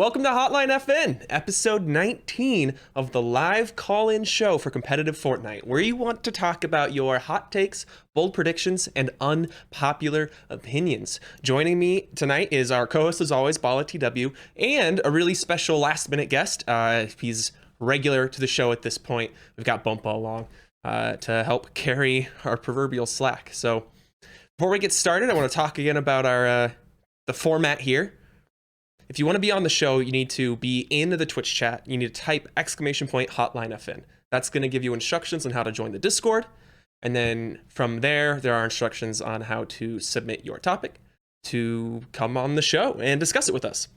Welcome to Hotline FN, episode 19 of the live call-in show for competitive Fortnite, where you want to talk about your hot takes, bold predictions, and unpopular opinions. Joining me tonight is our co-host, as always, Balla TW, and a really special last-minute guest. He's regular to the show at this point. We've got Bumpaah along to help carry our proverbial slack. So before we get started, I want to talk again about our the format here. If you want to be on the show, you need to be in the Twitch chat. You need to type !Hotline FN. That's going to give you instructions on how to join the Discord. And then from there are instructions on how to submit your topic to come on the show and discuss it with us.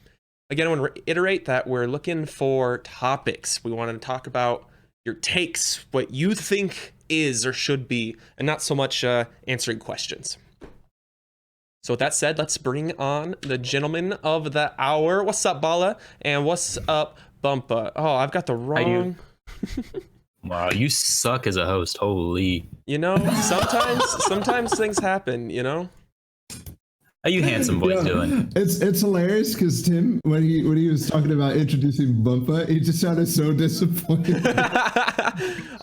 Again, I want to reiterate that we're looking for topics. We want to talk about your takes, what you think is or should be, and not so much answering questions. So with that said, let's bring on the gentleman of the hour. What's up, Balla? And what's up, Bumpaah? Oh, I've got the wrong... Wow, you suck as a host. Holy. You know, sometimes things happen, you know? How you handsome boys doing? It's hilarious because Tim, when he was talking about introducing Bumpaah, he just sounded so disappointed.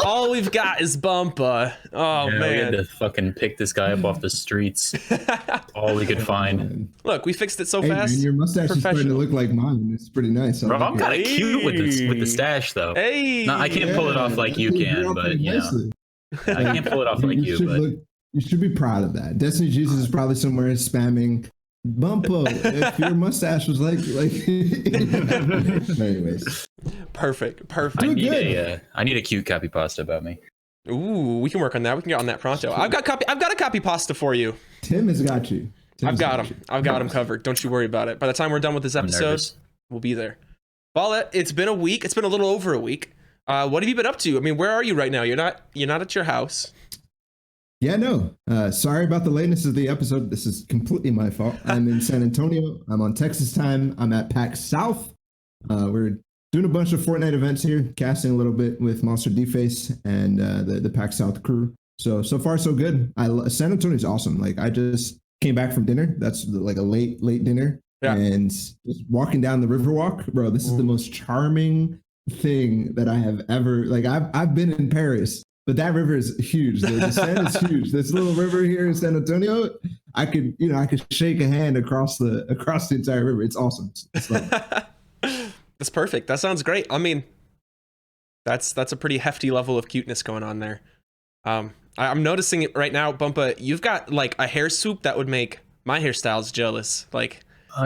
All we've got is Bumpaah. Oh, yeah, man. We had to fucking pick this guy up off the streets. All we could find. Look, we fixed it so Hey, fast. man, your mustache is starting to look like mine. It's pretty nice. Bro, I'm kind of cute with the stash, though. Hey. No, I can't pull it off like you can, but you know. I can't pull it off like you, but... You should be proud of that. Destiny Jesus is probably somewhere spamming Bumpaah. If your mustache was like. Anyways, perfect. I need a cute copy pasta about me. Ooh, we can work on that. We can get on that pronto. I've got a copy pasta for you. Tim has got you. I've got him covered. Don't you worry about it. By the time we're done with this episode, we'll be there. Balla, it's been a week. It's been a little over a week. What have you been up to? I mean, where are you right now? You're not at your house. Yeah, no. Sorry about the lateness of the episode. This is completely my fault. I'm in San Antonio. I'm on Texas time. I'm at PAX South. We're doing a bunch of Fortnite events here, casting a little bit with Monster Deface and the PAX South crew. So far, so good. San Antonio's awesome. Like, I just came back from dinner. That's like a late dinner. Yeah. And just walking down the Riverwalk, bro, this is the most charming thing that I have ever, like, I've been in Paris. But that river is huge. The Seine is huge. This little river here in San Antonio, I could shake a hand across the entire river. It's awesome. It's That's perfect. That sounds great. I mean, that's a pretty hefty level of cuteness going on there. I'm noticing it right now, Bumpaah. You've got like a hair swoop that would make my hairstyles jealous. Like,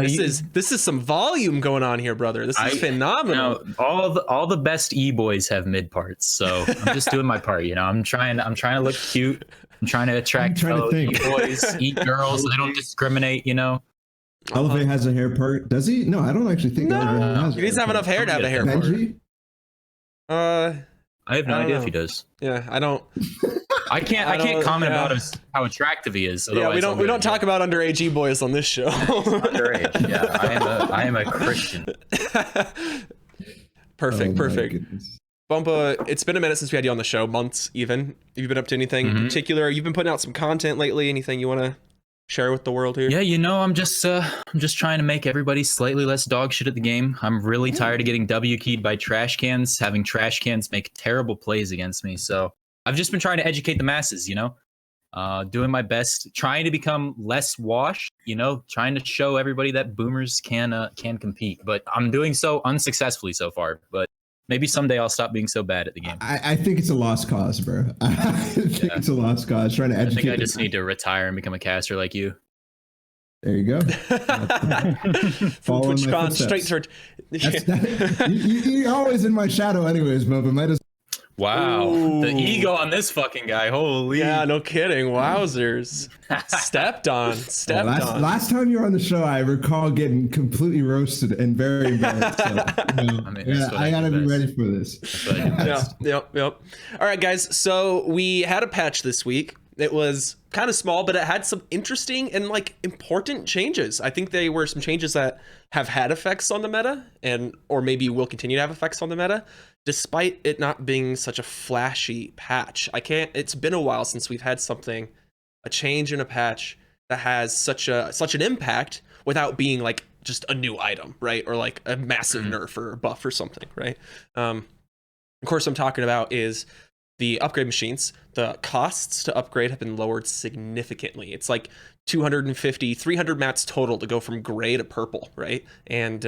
this is some volume going on here, brother. This is phenomenal. You know, all the best e-boys have mid parts, so I'm just doing my part. You know, I'm trying to look cute. I'm trying to attract e-boys, e-girls. I don't discriminate. You know. Elevate has a hair part. Does he? No, I don't actually think. No, he doesn't have enough hair to have a hair part. I have no idea if he does. Yeah, I don't. I can't comment about how attractive he is. Yeah, we don't talk about underage e-boys on this show. Underage. Yeah, I am a Christian. Perfect. Bumpaah, it's been a minute since we had you on the show, months even. Have you been up to anything in particular? You've been putting out some content lately. Anything you want to share with the world here? Yeah, you know, I'm just trying to make everybody slightly less dog shit at the game. I'm really tired of getting W-keyed by trash cans, having trash cans make terrible plays against me. So I've just been trying to educate the masses, you know, doing my best, trying to become less washed, you know, trying to show everybody that boomers can compete. But I'm doing so unsuccessfully so far. But maybe someday I'll stop being so bad at the game. I think it's a lost cause, bro. I think it's a lost cause. Trying to educate. I think I just need to retire and become a caster like you. There you go. From TwitchCon straight to... You're always in my shadow anyways, but might as... Wow. Ooh. The ego on this fucking guy. Holy. Yeah, no kidding. Wowzers. Stepped on. Last time you were on the show, I recall getting completely roasted and very embarrassed. So, I gotta be ready for this. Yep. All right, guys. So we had a patch this week. It was kind of small, but it had some interesting and like important changes. I think they were some changes that have had effects on the meta or maybe will continue to have effects on the meta, despite it not being such a flashy patch. It's been a while since we've had a change in a patch that has such an impact without being like just a new item, right? Or like a massive nerf or a buff or something, right? Of course, I'm talking about is the upgrade machines. The costs to upgrade have been lowered significantly. It's like 250, 300 mats total to go from gray to purple, right? And,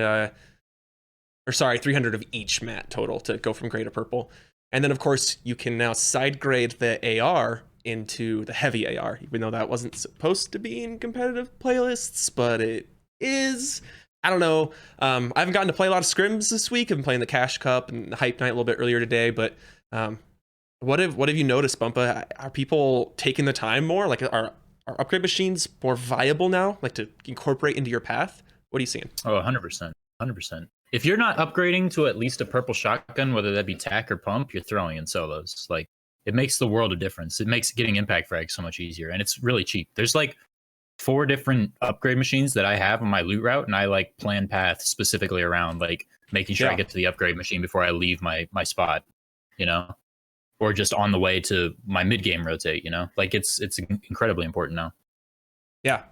300 of each mat total to go from gray to purple. And then, of course, you can now side grade the AR into the heavy AR, even though that wasn't supposed to be in competitive playlists, but it is. I don't know. I haven't gotten to play a lot of scrims this week. I've been playing the Cash Cup and the Hype Night a little bit earlier today, but what have you noticed, Bumpaah? Are people taking the time more? Like, are upgrade machines more viable now, like to incorporate into your path? What are you seeing? Oh, 100%. 100%. If you're not upgrading to at least a purple shotgun, whether that be tack or pump, you're throwing in solos. Like, it makes the world of difference. It makes getting impact frags so much easier, and it's really cheap. There's like 4 different upgrade machines that I have on my loot route, and I like plan path specifically around like making sure I get to the upgrade machine before I leave my spot, you know, or just on the way to my mid game rotate, you know, like it's incredibly important now. Yeah,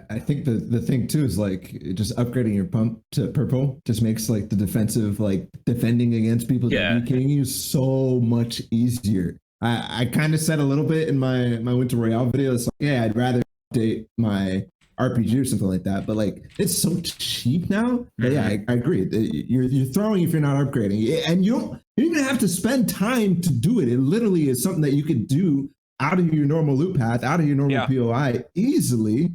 I think the thing too is like just upgrading your pump to purple just makes like the defensive, like defending against people killing you so much easier. I kind of said a little bit in my Winter Royale video. It's like, yeah, I'd rather update my RPG or something like that, but like it's so cheap now. But yeah, I agree. You're throwing if you're not upgrading, and you don't even have to spend time to do it. It literally is something that you could do out of your normal loot path, out of your normal POI easily,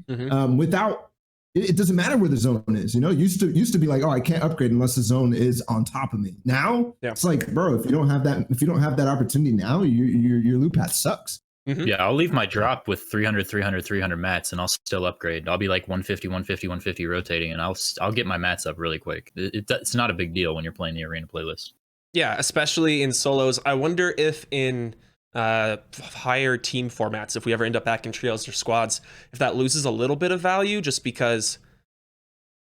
without. It doesn't matter where the zone is. You know, used to be like, oh, I can't upgrade unless the zone is on top of me. Now it's like, bro, if you don't have that opportunity now, your loot path sucks. Yeah, I'll leave my drop with 300 mats, and I'll still upgrade. I'll be like 150 rotating, and I'll get my mats up really quick. It's not a big deal when you're playing the arena playlist. Yeah, especially in solos. I wonder if in higher team formats, if we ever end up back in trios or squads, if that loses a little bit of value just because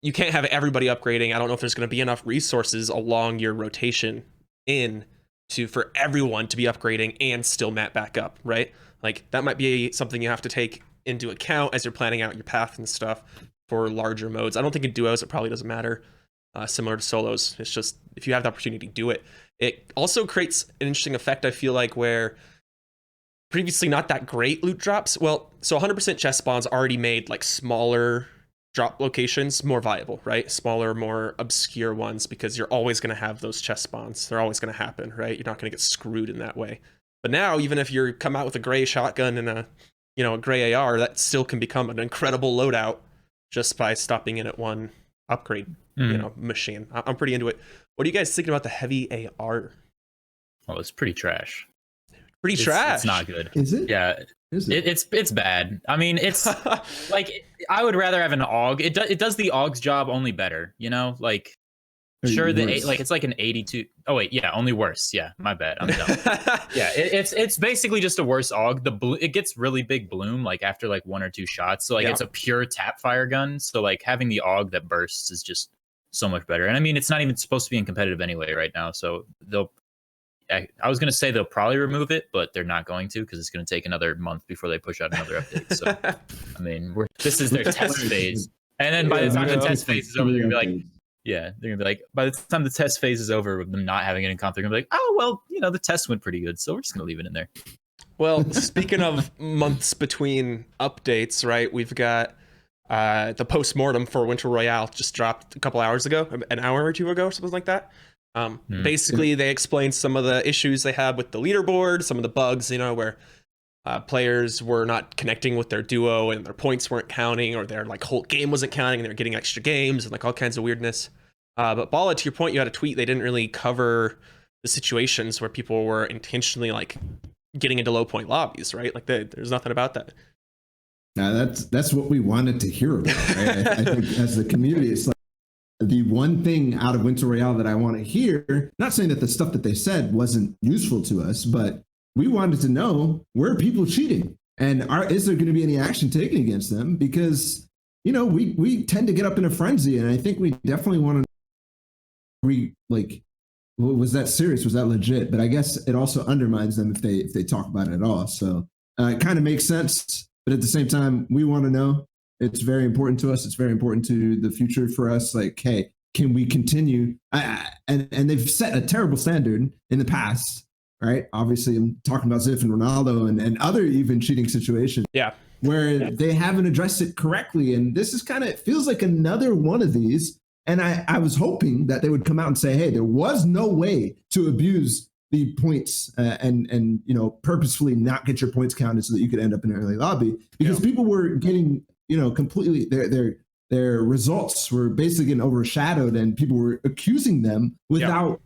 you can't have everybody upgrading. I don't know if there's going to be enough resources along your rotation for everyone to be upgrading and still mat back up, right? Like that might be something you have to take into account as you're planning out your path and stuff for larger modes. I don't think in duos it probably doesn't matter. Similar to solos, it's just if you have the opportunity to do it. It also creates an interesting effect, I feel like, where previously not that great loot drops. Well, so 100% chest spawns already made like smaller drop locations more viable, right? Smaller, more obscure ones, because you're always going to have those chest spawns. They're always going to happen, right? You're not going to get screwed in that way. But now, even if you come out with a gray shotgun and a gray AR, that still can become an incredible loadout just by stopping in at one upgrade, machine. I'm pretty into it. What are you guys thinking about the heavy AR? Well, it's pretty trash. Trash. It's not good. Is it? Yeah. Is it? It's bad. I mean, it's like I would rather have an AUG. It does the AUG's job only better, you know? Like sure it's like an 82. Oh wait, yeah, only worse. Yeah, my bad. I'm dumb. Yeah, it's basically just a worse AUG. It gets really big bloom like after like 1 or 2 shots. So like it's a pure tap fire gun. So like having the AUG that bursts is just so much better. And I mean, it's not even supposed to be in competitive anyway right now. So I was going to say they'll probably remove it, but they're not going to because it's going to take another month before they push out another update. So, I mean, this is their test phase. And then by the time the test phase is over, they're going to be like, they're going to be like, by the time the test phase is over with them not having it in comp, they're going to be like, oh, well, the test went pretty good. So we're just going to leave it in there. Well, speaking of months between updates, right, we've got the post-mortem for Winter Royale just dropped a couple hours ago, an hour or 2 ago, something like that. Basically, they explained some of the issues they had with the leaderboard, some of the bugs, where players were not connecting with their duo and their points weren't counting, or their like whole game wasn't counting and they were getting extra games and like all kinds of weirdness. But Balla, to your point, you had a tweet. They didn't really cover the situations where people were intentionally like getting into low point lobbies, right? Like there's nothing about that. Now that's what we wanted to hear about, right? I think as the community, it's like the one thing out of Winter Royale that I want to hear, not saying that the stuff that they said wasn't useful to us, but we wanted to know, where are people cheating? And is there going to be any action taken against them? Because, we tend to get up in a frenzy, and I think we definitely want to was that serious? Was that legit? But I guess it also undermines them if they talk about it at all. So it kind of makes sense. But at the same time, we want to know. It's very important to us. It's very important to the future for us. Like, hey, can we continue? And they've set a terrible standard in the past, right? Obviously, I'm talking about Ziff and Ronaldo and other even cheating situations. Yeah. Where they haven't addressed it correctly. And this is kind of, it feels like another one of these. And I was hoping that they would come out and say, hey, there was no way to abuse the points and purposefully not get your points counted so that you could end up in an early lobby, because people were getting completely their results were basically getting overshadowed, and people were accusing them without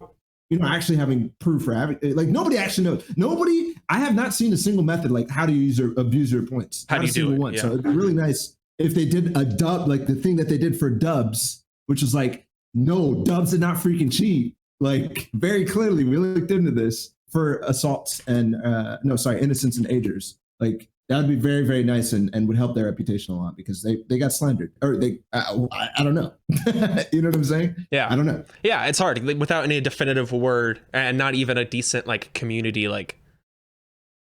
actually having proof for having, like, nobody actually knows. I have not seen a single method like how do you abuse your points. How do you do it? One. So it'd be really nice if they did a dub, like the thing that they did for dubs, which is like, no, dubs did not freaking cheat. Like, very clearly, we looked into this for assaults and innocents and agers. Like, that would be very, very nice and would help their reputation a lot, because they got slandered, or I don't know. You know what I'm saying? Yeah. I don't know. Yeah, it's hard without any definitive word and not even a decent like community. Like,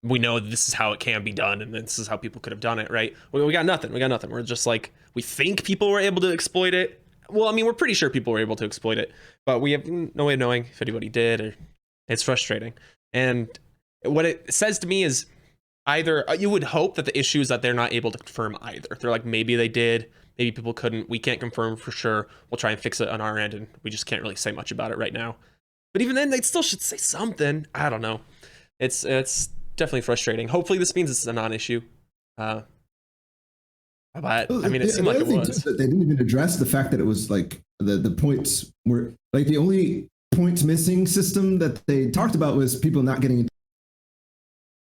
we know this is how it can be done, and this is how people could have done it, right? We got nothing. We're just like, we think people were able to exploit it. Well, I mean, we're pretty sure people were able to exploit it, but we have no way of knowing if anybody did, or it's frustrating. And what it says to me is either you would hope that the issue is that they're not able to confirm either. They're like, maybe they did, maybe people couldn't. We can't confirm for sure. We'll try and fix it on our end, and we just can't really say much about it right now. But even then, they still should say something. I don't know. It's definitely frustrating. Hopefully this means it's a non-issue. But I mean, it seemed like it was. They didn't even address the fact that it was like the points were like the only points missing system that they talked about was people not getting into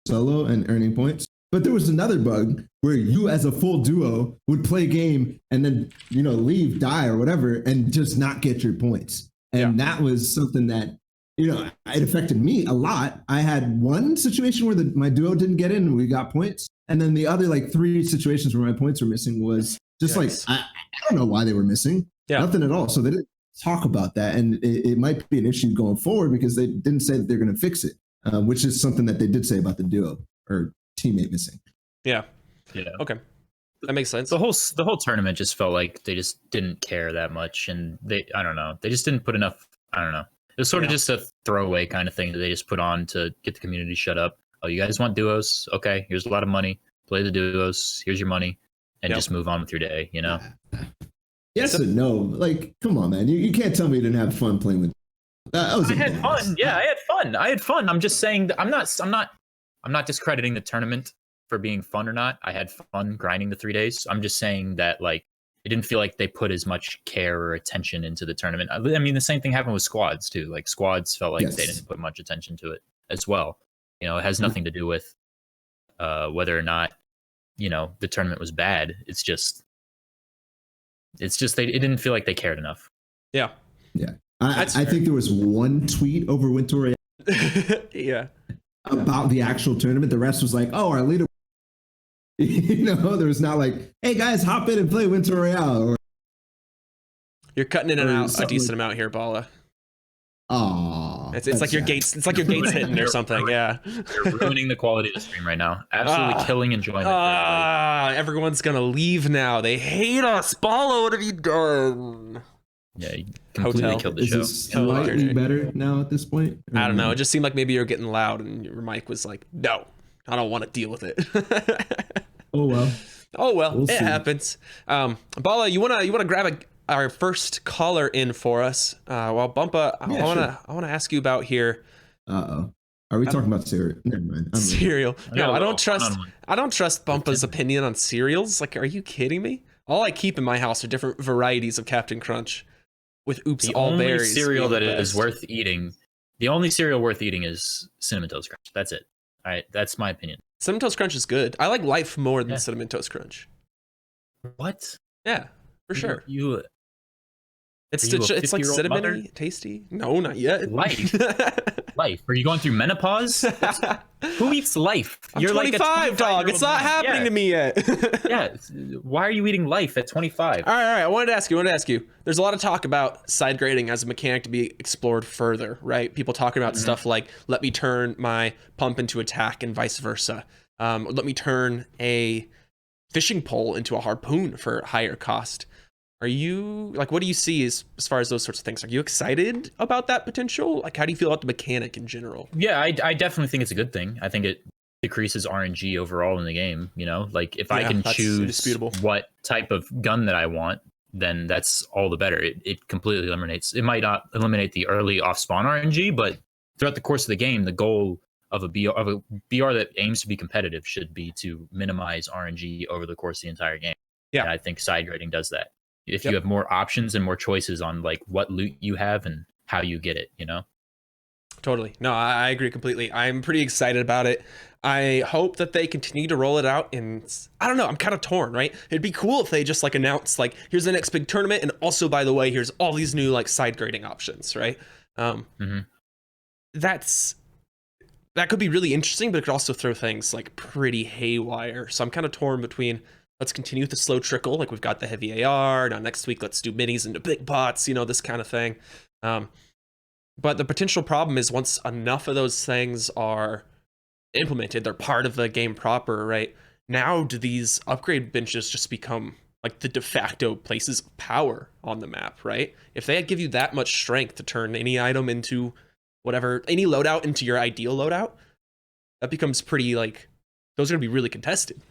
solo and earning points. But there was another bug where you as a full duo would play a game and then, leave, die or whatever, and just not get your points. And that was something that, it affected me a lot. I had one situation where my duo didn't get in and we got points. And then the other like 3 situations where my points were missing was just like, I don't know why they were missing. Nothing at all. So they didn't talk about that. And it might be an issue going forward because they didn't say that they're going to fix it, which is something that they did say about the duo or teammate missing. Yeah. Okay. That makes sense. The whole tournament just felt like they just didn't care that much. And I don't know. They just didn't put enough. I don't know. It was sort of just a throwaway kind of thing that they just put on to get the community shut up. Oh, you guys want duos? Okay, here's a lot of money. Play the duos. Here's your money, and just move on with your day. Yes and no. Like, come on, man. You can't tell me you didn't have fun playing with. I had fun. Yeah, I had fun. I'm just saying that I'm not discrediting the tournament for being fun or not. I had fun grinding the 3 days. I'm just saying that like it didn't feel like they put as much care or attention into the tournament. I mean, the same thing happened with squads too. Like squads felt like they didn't put much attention to it as well. It has nothing to do with whether or not, the tournament was bad. It's just it didn't feel like they cared enough. Yeah. Yeah. I think there was one tweet over Winter Royale. Yeah. About the actual tournament. The rest was like, oh, our leader. There was not like, hey guys, hop in and play Winter Royale. Or you're cutting in and out a decent amount here, Balla. Oh, it's like your gates. It's like your gates hitting or something. Yeah, you're ruining the quality of the stream right now. Absolutely killing enjoyment. Everyone's gonna leave now. They hate us. Balla, what have you done? Yeah, you completely killed the show. Is it slightly better now at this point? I don't know. It just seemed like maybe you were getting loud, and your mic was like, "No, I don't want to deal with it." Oh well. We'll it happens. Balla, you wanna grab our first caller in for us? While Bumpaah, I wanna ask you about here. Are we talking about cereal? Never mind. Cereal. No, I don't trust Bumpaah's opinion on cereals. Like, are you kidding me? All I keep in my house are different varieties of Captain Crunch with Oops All Berries. The only cereal that is worth eating. The only cereal worth eating is Cinnamon Toast Crunch. That's it. All right, that's my opinion. Cinnamon Toast Crunch is good. I like Life more than Cinnamon Toast Crunch. What? Yeah, for sure. It's like cinnamon tasty. No, not yet. Life. Life. Are you going through menopause? Who eats Life? You're 25, like a dog. It's not happening to me yet. Yeah. Why are you eating Life at 25? All right. I wanted to ask you. There's a lot of talk about side grading as a mechanic to be explored further, right? People talking about stuff like, let me turn my pump into attack and vice versa. Let me turn a fishing pole into a harpoon for higher cost. Are you like, what do you see as far as those sorts of things? Are you excited about that potential? Like, how do you feel about the mechanic in general? Yeah, I definitely think it's a good thing. I think it decreases RNG overall in the game. You know, like if I can choose indisputable. what type of gun that I want, then that's all the better. It completely eliminates. It might not eliminate the early off spawn RNG, but throughout the course of the game, the goal of a BR that aims to be competitive should be to minimize RNG over the course of the entire game. Yeah, and I think side grading does that. If you have more options and more choices on like what loot you have and how you get it, you know? Totally. No, I agree completely. I'm pretty excited about it. I hope that they continue to roll it out, and I don't know, I'm kind of torn, right? It'd be cool if they just like announce like, here's the next big tournament, and also, by the way, here's all these new like side grading options, right? That could be really interesting, but it could also throw things like pretty haywire. So I'm kind of torn between, let's continue with the slow trickle, like we've got the heavy AR, now next week let's do minis into big bots, you know, this kind of thing. But the potential problem is once enough of those things are implemented, they're part of the game proper, right? Now do these upgrade benches just become like the de facto places of power on the map, right? If they give you that much strength to turn any item into whatever, any loadout into your ideal loadout, that becomes pretty like, those are gonna be really contested.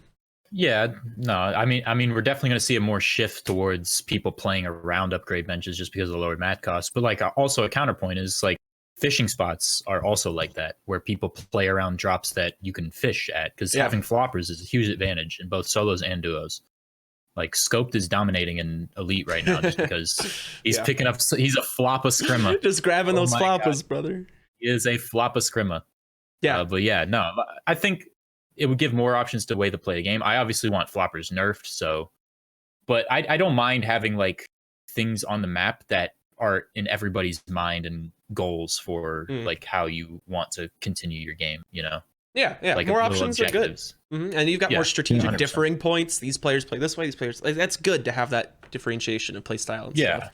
Yeah, no, I mean, we're definitely going to see a more shift towards people playing around upgrade benches just because of the lower mat cost. But like, also a counterpoint is like fishing spots are also like that, where people play around drops that you can fish at, because having floppers is a huge advantage in both solos and duos. Like Scoped is dominating in Elite right now just because he's picking up. He's a floppa scrimma. Just grabbing those floppas, brother. He is a floppa scrimma. Yeah, but yeah, no, I think it would give more options to way to play the game. I obviously want floppers nerfed, so, but I don't mind having like things on the map that are in everybody's mind and goals for like how you want to continue your game, you know? Yeah, like more options are good. And you've got more strategic differing points. These players play this way, these players, like, that's good to have that differentiation of play style and stuff.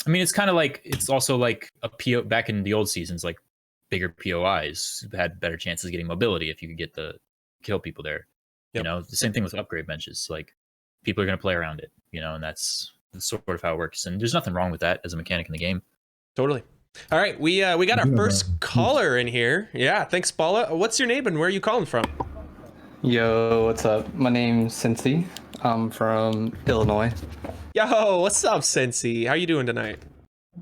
I mean, it's kind of like, it's also like a PO back in the old seasons, like bigger POIs had better chances of getting mobility if you could get the kill people there. You know, the same thing with upgrade benches. Like people are going to play around it, you know, and that's sort of how it works. And there's nothing wrong with that as a mechanic in the game. Totally. All right, we got our first caller in here. Yeah, thanks, Balla. What's your name and where are you calling from? Yo, what's up? My name's Cincy. I'm from Illinois. Yo, what's up, Cincy? How you doing tonight?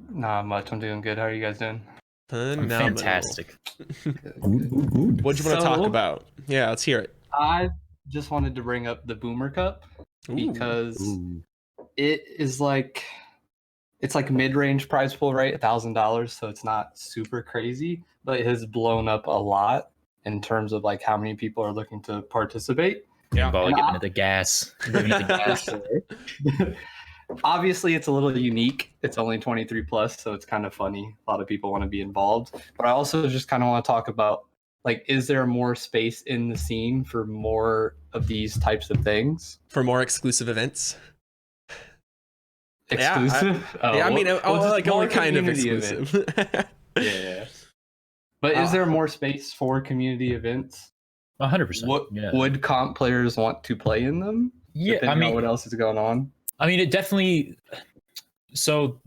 Not much. I'm doing good. How are you guys doing? Fantastic. Good. What'd you want to talk about? Yeah, let's hear it. I just wanted to bring up the Boomer Cup because it is like, it's like mid-range prize pool, right? $1,000, so it's not super crazy, but it has blown up a lot in terms of like how many people are looking to participate. Yeah, Balla giving it the gas. Giving it the gas. Obviously, it's a little unique. It's only 23 plus, so it's kind of funny. A lot of people want to be involved. But I also just kind of want to talk about, like, is there more space in the scene for more of these types of things? For more exclusive events? Exclusive? I mean, like only kind of exclusive. Yeah. But is there more space for community events? 100%. Would comp players want to play in them? Yeah, I mean, what else is going on? I mean, it definitely. So,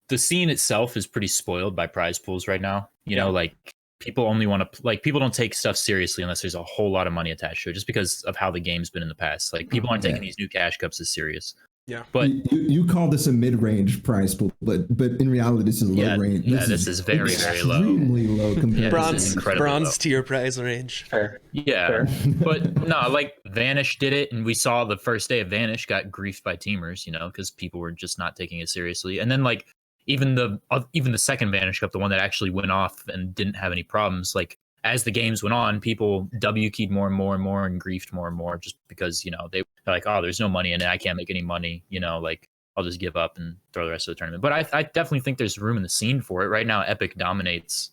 the scene itself is pretty spoiled by prize pools right now. You know, like people only want to like people don't take stuff seriously unless there's a whole lot of money attached to it, just because of how the game's been in the past. Like people aren't taking these new cash cups as serious. Yeah, but you call this a mid-range prize pool, but in reality, this is low range. This is very low, extremely low compared to bronze tier prize range. Fair. Yeah, but no, like Vanish did it, and we saw the first day of Vanish got griefed by teamers, you know, because people were just not taking it seriously. And then like even the second Vanish Cup, the one that actually went off and didn't have any problems, like as the games went on, people W-keyed more and more and more and griefed more and more just because, you know, they're like, oh, there's no money in it. I can't make any money. You know, like I'll just give up and throw the rest of the tournament. But I definitely think there's room in the scene for it. Right now, Epic dominates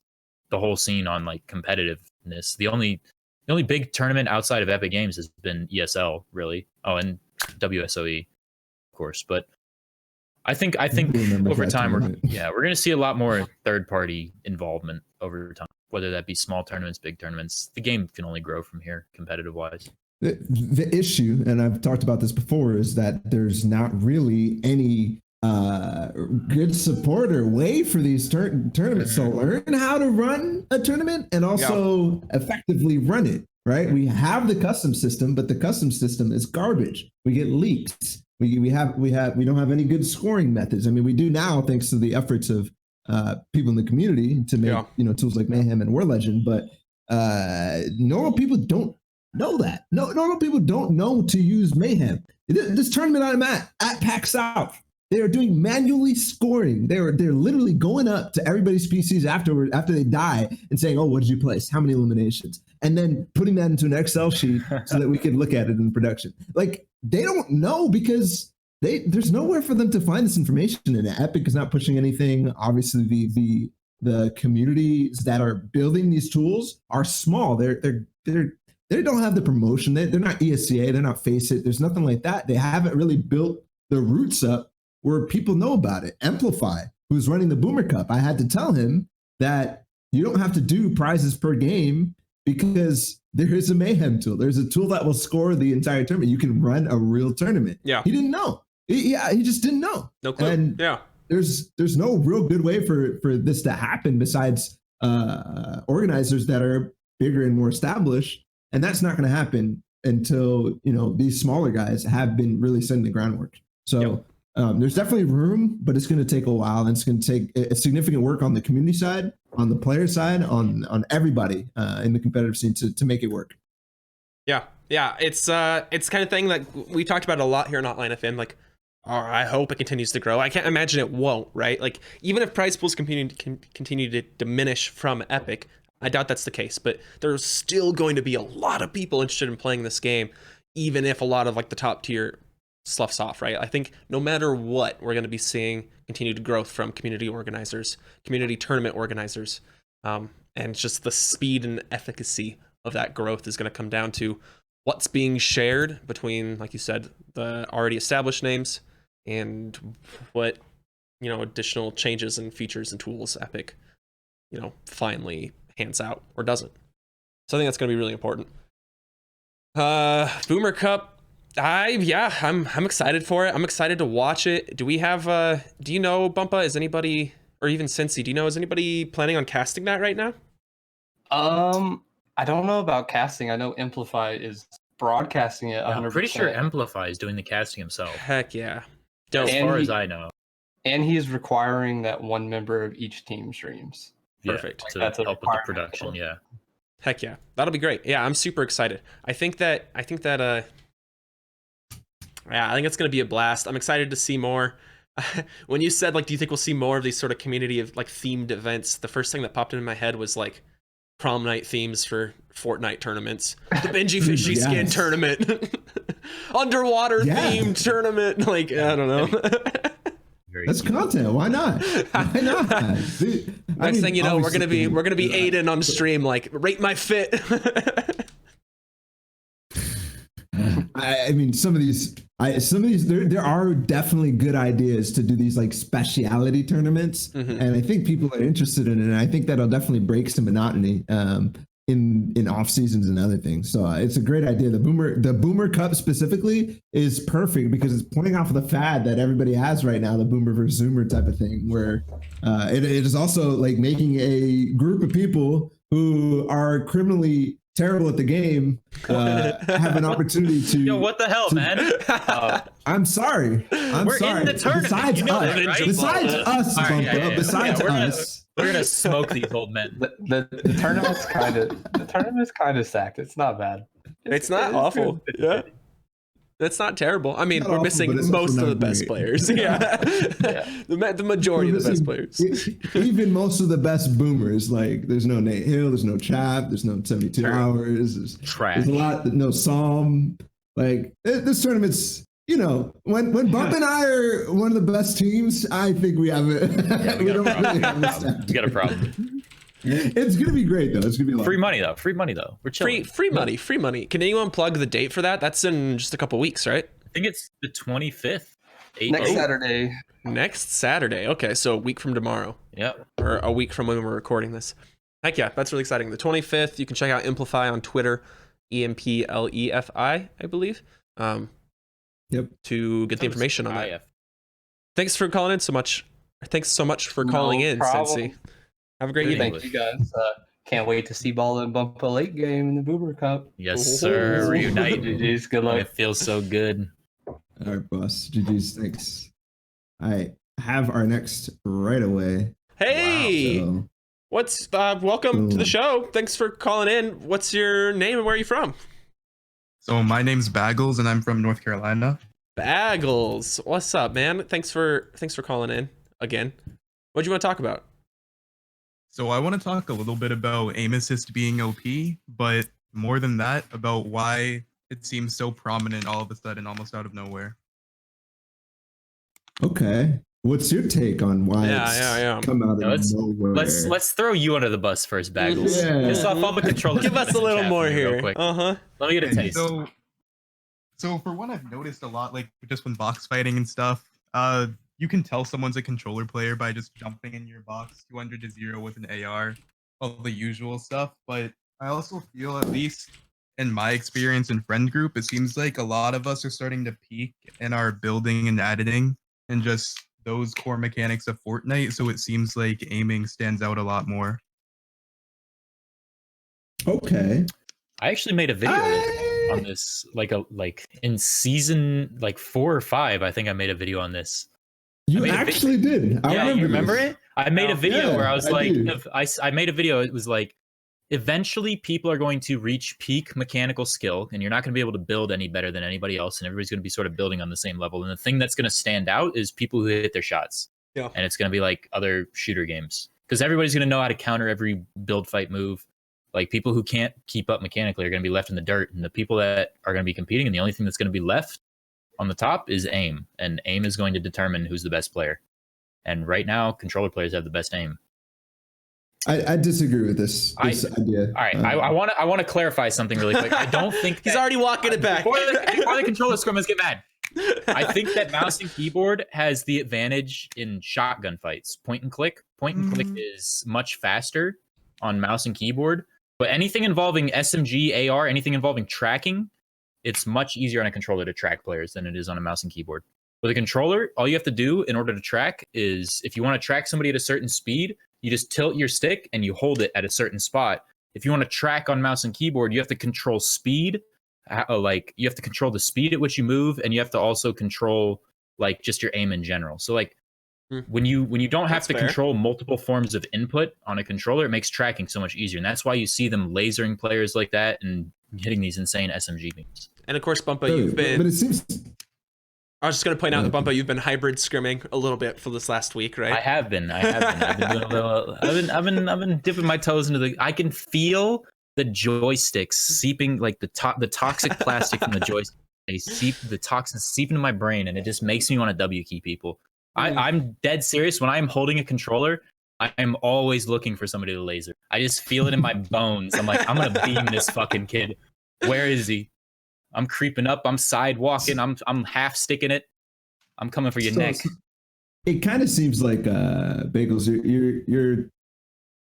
the whole scene on like competitiveness. The only big tournament outside of Epic Games has been ESL, really. Oh, and WSOE, of course. But I think over time we're going to see a lot more third-party involvement over time. Whether that be small tournaments, big tournaments, the game can only grow from here, competitive-wise. the issue, and I've talked about this before, is that there's not really any good support or way for these tournaments. So learn how to run a tournament and also effectively run it. Right? We have the custom system, but the custom system is garbage. We get leaks. We don't have any good scoring methods. I mean, we do now thanks to the efforts of people in the community to make tools like Mayhem and War Legend, but normal people don't know that. Normal people don't know to use Mayhem. This tournament I'm at PAX South, they are doing manually scoring. They're literally going up to everybody's PCs after they die and saying, "Oh, what did you place? How many eliminations?" And then putting that into an Excel sheet so that we can look at it in production. Like, they don't know because there's nowhere for them to find this information. And Epic is not pushing anything. Obviously, the communities that are building these tools are small. They don't have the promotion. They're not ESCA. They're not Face It. There's nothing like that. They haven't really built the roots up where people know about it. Amplify, who's running the Boomer Cup, I had to tell him that you don't have to do prizes per game because there is a Mayhem tool. There's a tool that will score the entire tournament. You can run a real tournament. Yeah. He didn't know. He just didn't know. No clue. And there's no real good way for this to happen besides organizers that are bigger and more established. And that's not going to happen until, these smaller guys have been really setting the groundwork. So there's definitely room, but it's going to take a while, and it's going to take a significant work on the community side, on the player side, on everybody in the competitive scene to make it work. Yeah, it's kind of thing that we talked about a lot here in Hotline FM. Like, I hope it continues to grow. I can't imagine it won't, right? Like, even if prize pools continue to diminish from Epic, I doubt that's the case. But there's still going to be a lot of people interested in playing this game, even if a lot of like the top tier sloughs off, right? I think no matter what, we're going to be seeing continued growth from community organizers, community tournament organizers, and just the speed and efficacy of that growth is going to come down to what's being shared between, like you said, the already established names and what, additional changes and features and tools Epic, finally hands out or doesn't. So I think that's going to be really important. Boomer Cup, I'm excited for it. I'm excited to watch it. Do we have do you know, Bumpaah, is anybody, or even Cincy, do you know, is anybody planning on casting that right now? I don't know about casting. I know Amplify is broadcasting it 100%. I'm pretty sure Amplify is doing the casting himself. Heck yeah. As far as I know. And he's requiring that one member of each team streams. Perfect. To help with the production, Heck yeah. That'll be great. Yeah, I'm super excited. I think that I think it's going to be a blast. I'm excited to see more. When you said, like, do you think we'll see more of these sort of community of like themed events? The first thing that popped into my head was like prom night themes for Fortnite tournaments, the Benji Fishy skin tournament, underwater themed tournament. Like, I don't know. That's content. Why not? Why not? Next thing you know, we're gonna be Aiden on stream, like, rate my fit. I mean, some of these, there are definitely good ideas to do these like speciality tournaments, and I think people are interested in it. And I think that'll definitely break some monotony in off seasons and other things. So it's a great idea. The Boomer Cup specifically is perfect because it's pointing off of the fad that everybody has right now, the Boomer versus Zoomer type of thing, where it is also like making a group of people who are criminally terrible at the game have an opportunity to. Yo, what the hell, man? I'm sorry. We're sorry. In the tournament. Besides us, Bumpaah. Besides us. We're gonna smoke these old men. The tournament's kind of stacked. It's not bad. It's not awful. Yeah. That's not terrible. I mean, we're missing most of the best players. Yeah. The majority of the best players. Even most of the best boomers. Like, there's no Nate Hill, there's no Chap, there's no 72 Hours. There's a lot, no Psalm. Like, this tournament's, when Bump and I are one of the best teams, I think we have it. We got a problem. It's gonna be great though. It's gonna be a lot. Free money though. We're chilling. Free money. Can anyone plug the date for that? That's in just a couple weeks, right? I think it's the 25th. Next Saturday. Okay, so a week from tomorrow. Yep. Or a week from when we're recording this. Heck yeah, that's really exciting. The 25th. You can check out Amplify on Twitter. EMPLEFI, I believe. Yep. To get the information on that. IF. Thanks for calling in so much. Thanks so much for calling in, problem. Sensei. Have a great Good evening. Thank you guys. Can't wait to see Balla and Bumpaah late game in the Boomer Cup. Yes, sir. Ooh. Reunite. GG's, good luck. It feels so good. All right, boss. GG's. Thanks. I have our next right away. Hey, So, what's welcome to the Boom. show. Thanks for calling in. What's your name and where are you from? So my name's Baggles and I'm from North Carolina. Baggles. What's up, man? Thanks for calling in again. What do you want to talk about? So I want to talk a little bit about aim assist being OP, but more than that, about why it seems so prominent all of a sudden, almost out of nowhere. okay. What's your take on why Yeah. it's come out No, of nowhere? Let's throw you under the bus first, Baggles. Yeah. Piss off all the controllers. Give us a little more Real here. quick. Uh-huh. Let me get a Okay, taste. So for one, I've noticed a lot, like just when box fighting and stuff, you can tell someone's a controller player by just jumping in your box 200 to 0 with an AR, all the usual stuff. But I also feel, at least in my experience and friend group, it seems like a lot of us are starting to peak in our building and editing and just those core mechanics of Fortnite. So it seems like aiming stands out a lot more. Okay. I actually made a video on this, like in season 4 or 5. I think I made a video on this. You made a actually did. I You remember this. it? I made a video Yeah, where I was I like, do. I made a video. It was like, eventually people are going to reach peak mechanical skill, and you're not going to be able to build any better than anybody else, and everybody's going to be sort of building on the same level. And the thing that's going to stand out is people who hit their shots. Yeah. And it's going to be like other shooter games, because everybody's going to know how to counter every build fight move. Like, people who can't keep up mechanically are going to be left in the dirt, and the people that are going to be competing, and the only thing that's going to be left on the top is aim, and aim is going to determine who's the best player. And right now, controller players have the best aim. I disagree with this idea. All right, I want to clarify something really quick. I don't think He's already walking it back. before the controller scrummers get mad. I think that mouse and keyboard has the advantage in shotgun fights. Point and click is much faster on mouse and keyboard. But anything involving SMG, AR, anything involving tracking, it's much easier on a controller to track players than it is on a mouse and keyboard. With a controller, all you have to do in order to track is, if you want to track somebody at a certain speed, you just tilt your stick and you hold it at a certain spot. If you want to track on mouse and keyboard, you have to control speed. Like, you have to control the speed at which you move, and you have to also control like just your aim in general. So like, when you don't have That's to fair. control multiple forms of input on a controller, it makes tracking so much easier. And that's why you see them lasering players like that and hitting these insane SMG beams. And of course, Bumpaah, you've been. But it seems. I was just going to point out that Bumpaah, you've been hybrid scrimming a little bit for this last week, right? I have been. I've been doing a little. I've been dipping my toes into the. I can feel the joysticks seeping, like the toxic plastic from the joystick. They seep, the toxins seep into my brain, and it just makes me want to W key people. I'm dead serious. When I'm holding a controller, I'm always looking for somebody to laser. I just feel it in my bones. I'm like, I'm gonna beam this fucking kid. Where is he? I'm creeping up. I'm sidewalking. I'm half sticking it. I'm coming for your neck. It kind of seems like Bagels.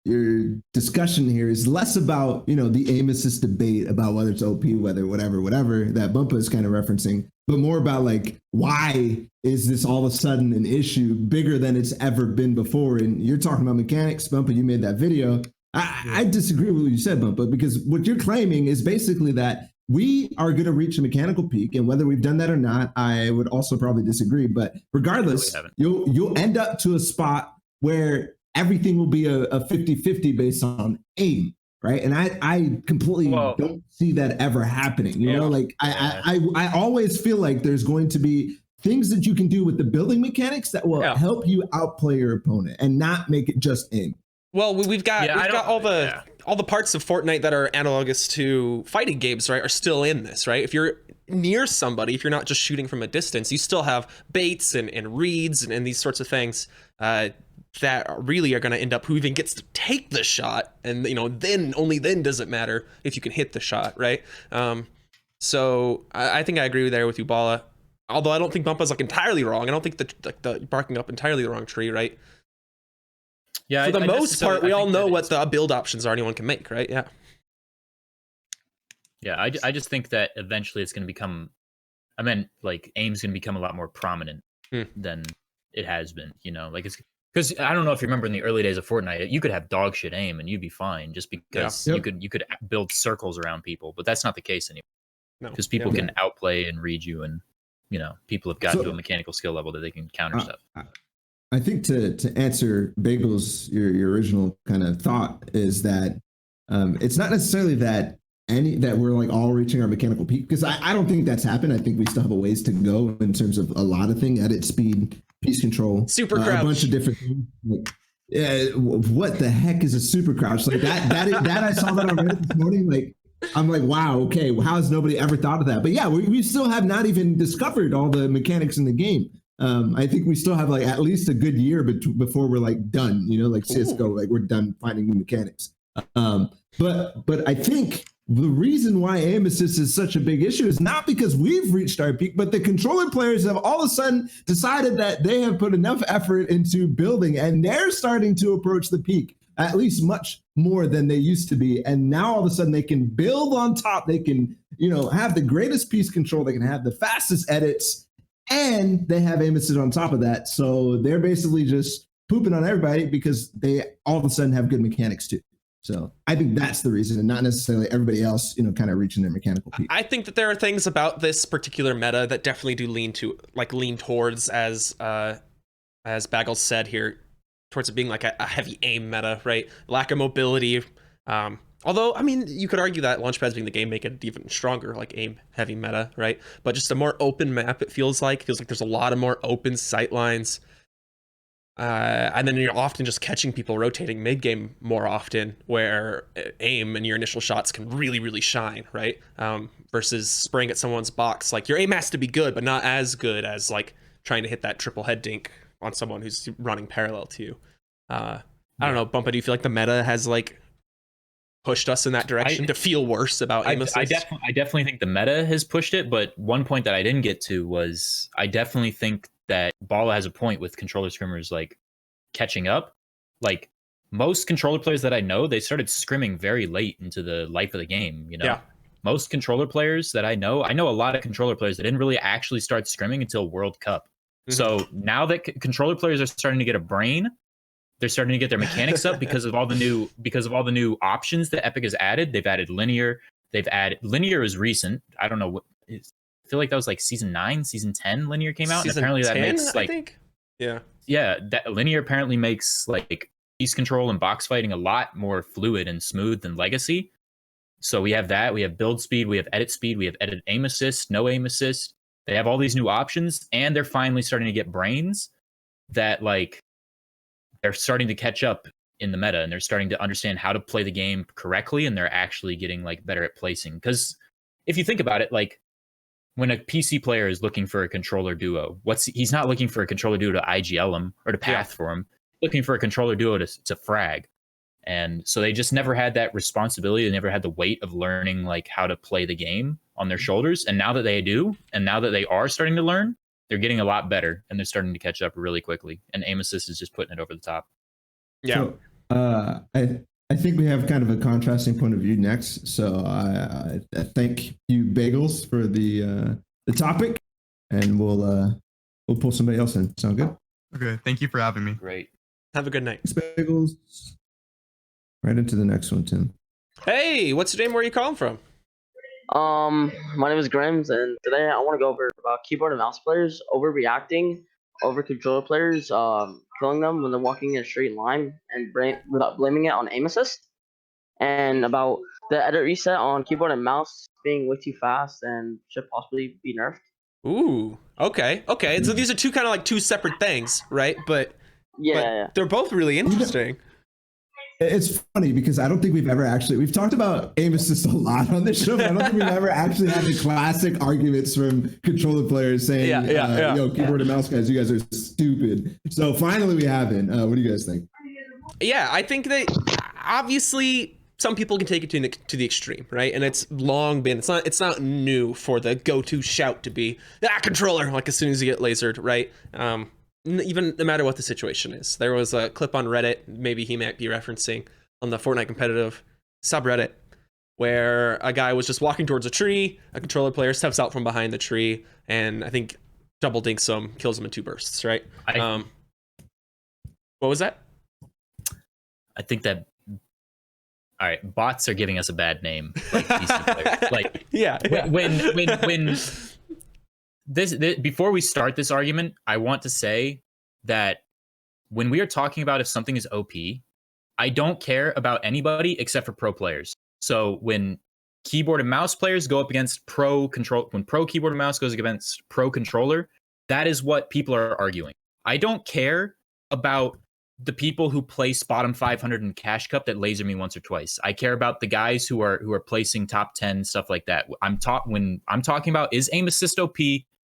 Your discussion here is less about the aim assist debate about whether it's OP, whether whatever that Bumpaah is kind of referencing, but more about like, why is this all of a sudden an issue bigger than it's ever been before? And you're talking about mechanics, Bumpaah. You made that video. I disagree with what you said, Bumpaah, because what you're claiming is basically that we are going to reach a mechanical peak, and whether we've done that or not, I would also probably disagree. But regardless, you'll end up to a spot where everything will be a 50-50 based on aim, right? And I completely don't see that ever happening. You know, like I always feel like there's going to be things that you can do with the building mechanics that will help you outplay your opponent and not make it just aim. Well, we've got all the parts of Fortnite that are analogous to fighting games, right, are still in this, right? If you're near somebody, if you're not just shooting from a distance, you still have baits and reads and these sorts of things that really are going to end up who even gets to take the shot. And, then only then does it matter if you can hit the shot, right? So I think I agree there with you, Balla. Although I don't think Bumpaah's like entirely wrong. I don't think the barking up entirely the wrong tree, right? Yeah, for the most part, we all know what the build options are anyone can make, right? Yeah. Yeah, I just think that eventually it's going to become, I mean, like aim's going to become a lot more prominent than it has been, you know, like it's because I don't know if you remember in the early days of Fortnite, you could have dog shit aim and you'd be fine just because Yeah. you could build circles around people, but that's not the case anymore No. because people can outplay and read you, and you know, people have gotten to a mechanical skill level that they can counter stuff. I think to answer Bagels, your original kind of thought is that it's not necessarily that we're like all reaching our mechanical peak, because I don't think that's happened. I think we still have a ways to go in terms of a lot of things: edit speed, piece control, super crouch, a bunch of different things. Like, yeah, what the heck is a super crouch? Like that I saw that on Reddit this morning. Like, I'm like, wow, okay, well, how has nobody ever thought of that? But yeah, we still have not even discovered all the mechanics in the game. I think we still have like at least a good year before we're like done, you know, like CSGO, like we're done finding new mechanics. But I think the reason why aim assist is such a big issue is not because we've reached our peak, but the controller players have all of a sudden decided that they have put enough effort into building and they're starting to approach the peak, at least much more than they used to be. And now all of a sudden they can build on top. They can, you know, have the greatest piece control. They can have the fastest edits, and they have aim assist on top of that. So they're basically just pooping on everybody because they all of a sudden have good mechanics too. So I think that's the reason, and not necessarily everybody else, you know, kind of reaching their mechanical peak. I think that there are things about this particular meta that definitely do lean towards, as Bagel said here, towards it being like a heavy aim meta, right? Lack of mobility. Although, I mean, you could argue that launchpads being the game make it even stronger, like aim heavy meta, right? But just a more open map, it feels like there's a lot of more open sight lines. And then you're often just catching people rotating mid game more often, where aim and your initial shots can really, really shine, right? Versus spraying at someone's box. Like, your aim has to be good, but not as good as like trying to hit that triple head dink on someone who's running parallel to you. I don't know, Bumpaah, do you feel like the meta has like pushed us in that direction to feel worse about aim assist? I definitely think the meta has pushed it, but one point that I didn't get to was I definitely think that Balla has a point with controller scrimmers like catching up. Like, most controller players that I know, they started scrimming very late into the life of the game, you know? Yeah. Most controller players that I know a lot of controller players that didn't really actually start scrimming until World Cup. Mm-hmm. So now that controller players are starting to get a brain, they're starting to get their mechanics up because of all the new options that Epic has added. They've added linear. Linear is recent. I don't know what. I feel like that was like season 9, season 10. Linear came out. Season And apparently 10, that makes like, I think? Yeah. That linear apparently makes like piece control and box fighting a lot more fluid and smooth than Legacy. So we have that. We have build speed. We have edit speed. We have edit aim assist. No aim assist. They have all these new options, and they're finally starting to get brains that like. They're starting to catch up in the meta, and they're starting to understand how to play the game correctly, and they're actually getting like better at placing. Because if you think about it, like when a PC player is looking for a controller duo, he's not looking for a controller duo to IGL him or to path for him, looking for a controller duo to frag. And so they just never had that responsibility. They never had the weight of learning like how to play the game on their shoulders. And now that they do, and now that they are starting to learn, they're getting a lot better, and they're starting to catch up really quickly. And aim assist is just putting it over the top. Yeah. So, I think we have kind of a contrasting point of view next. So I thank you, Bagels, for the topic, and we'll pull somebody else in. Sound good? Okay, thank you for having me. Great. Have a good night. Thanks, Bagels. Right into the next one, Tim. Hey, what's your name? Where are you calling from? My name is Grims, and today I want to go over about keyboard and mouse players overreacting over controller players, killing them when they're walking in a straight line and without blaming it on aim assist, and about the edit reset on keyboard and mouse being way too fast and should possibly be nerfed. Ooh, okay. So these are two separate things, right? But Yeah. they're both really interesting. It's funny because I don't think we've talked about aim assist a lot on this show, but I don't think we've ever actually had the classic arguments from controller players saying, yo, keyboard and mouse guys, you guys are stupid. So finally we haven't. What do you guys think? Yeah, I think that obviously some people can take it to the extreme, right? And it's long been, it's not new for the go-to shout to be, controller, like as soon as you get lasered, right? Even no matter what the situation is. There was a clip on Reddit, maybe he might be referencing, on the Fortnite competitive subreddit, where a guy was just walking towards a tree, a controller player steps out from behind the tree, and I think double dinks him, kills him in 2 bursts, right? What was that? I think that, all right, bots are giving us a bad name, like PC players. Like, yeah. When this, before we start this argument, I want to say that when we are talking about if something is OP, I don't care about anybody except for pro players. So when keyboard and mouse players go up against when pro keyboard and mouse goes against pro controller, that is what people are arguing. I don't care about the people who place bottom 500 in Cash Cup that laser me once or twice. I care about the guys who are placing top 10, stuff like that. When I'm talking about is aim assist OP,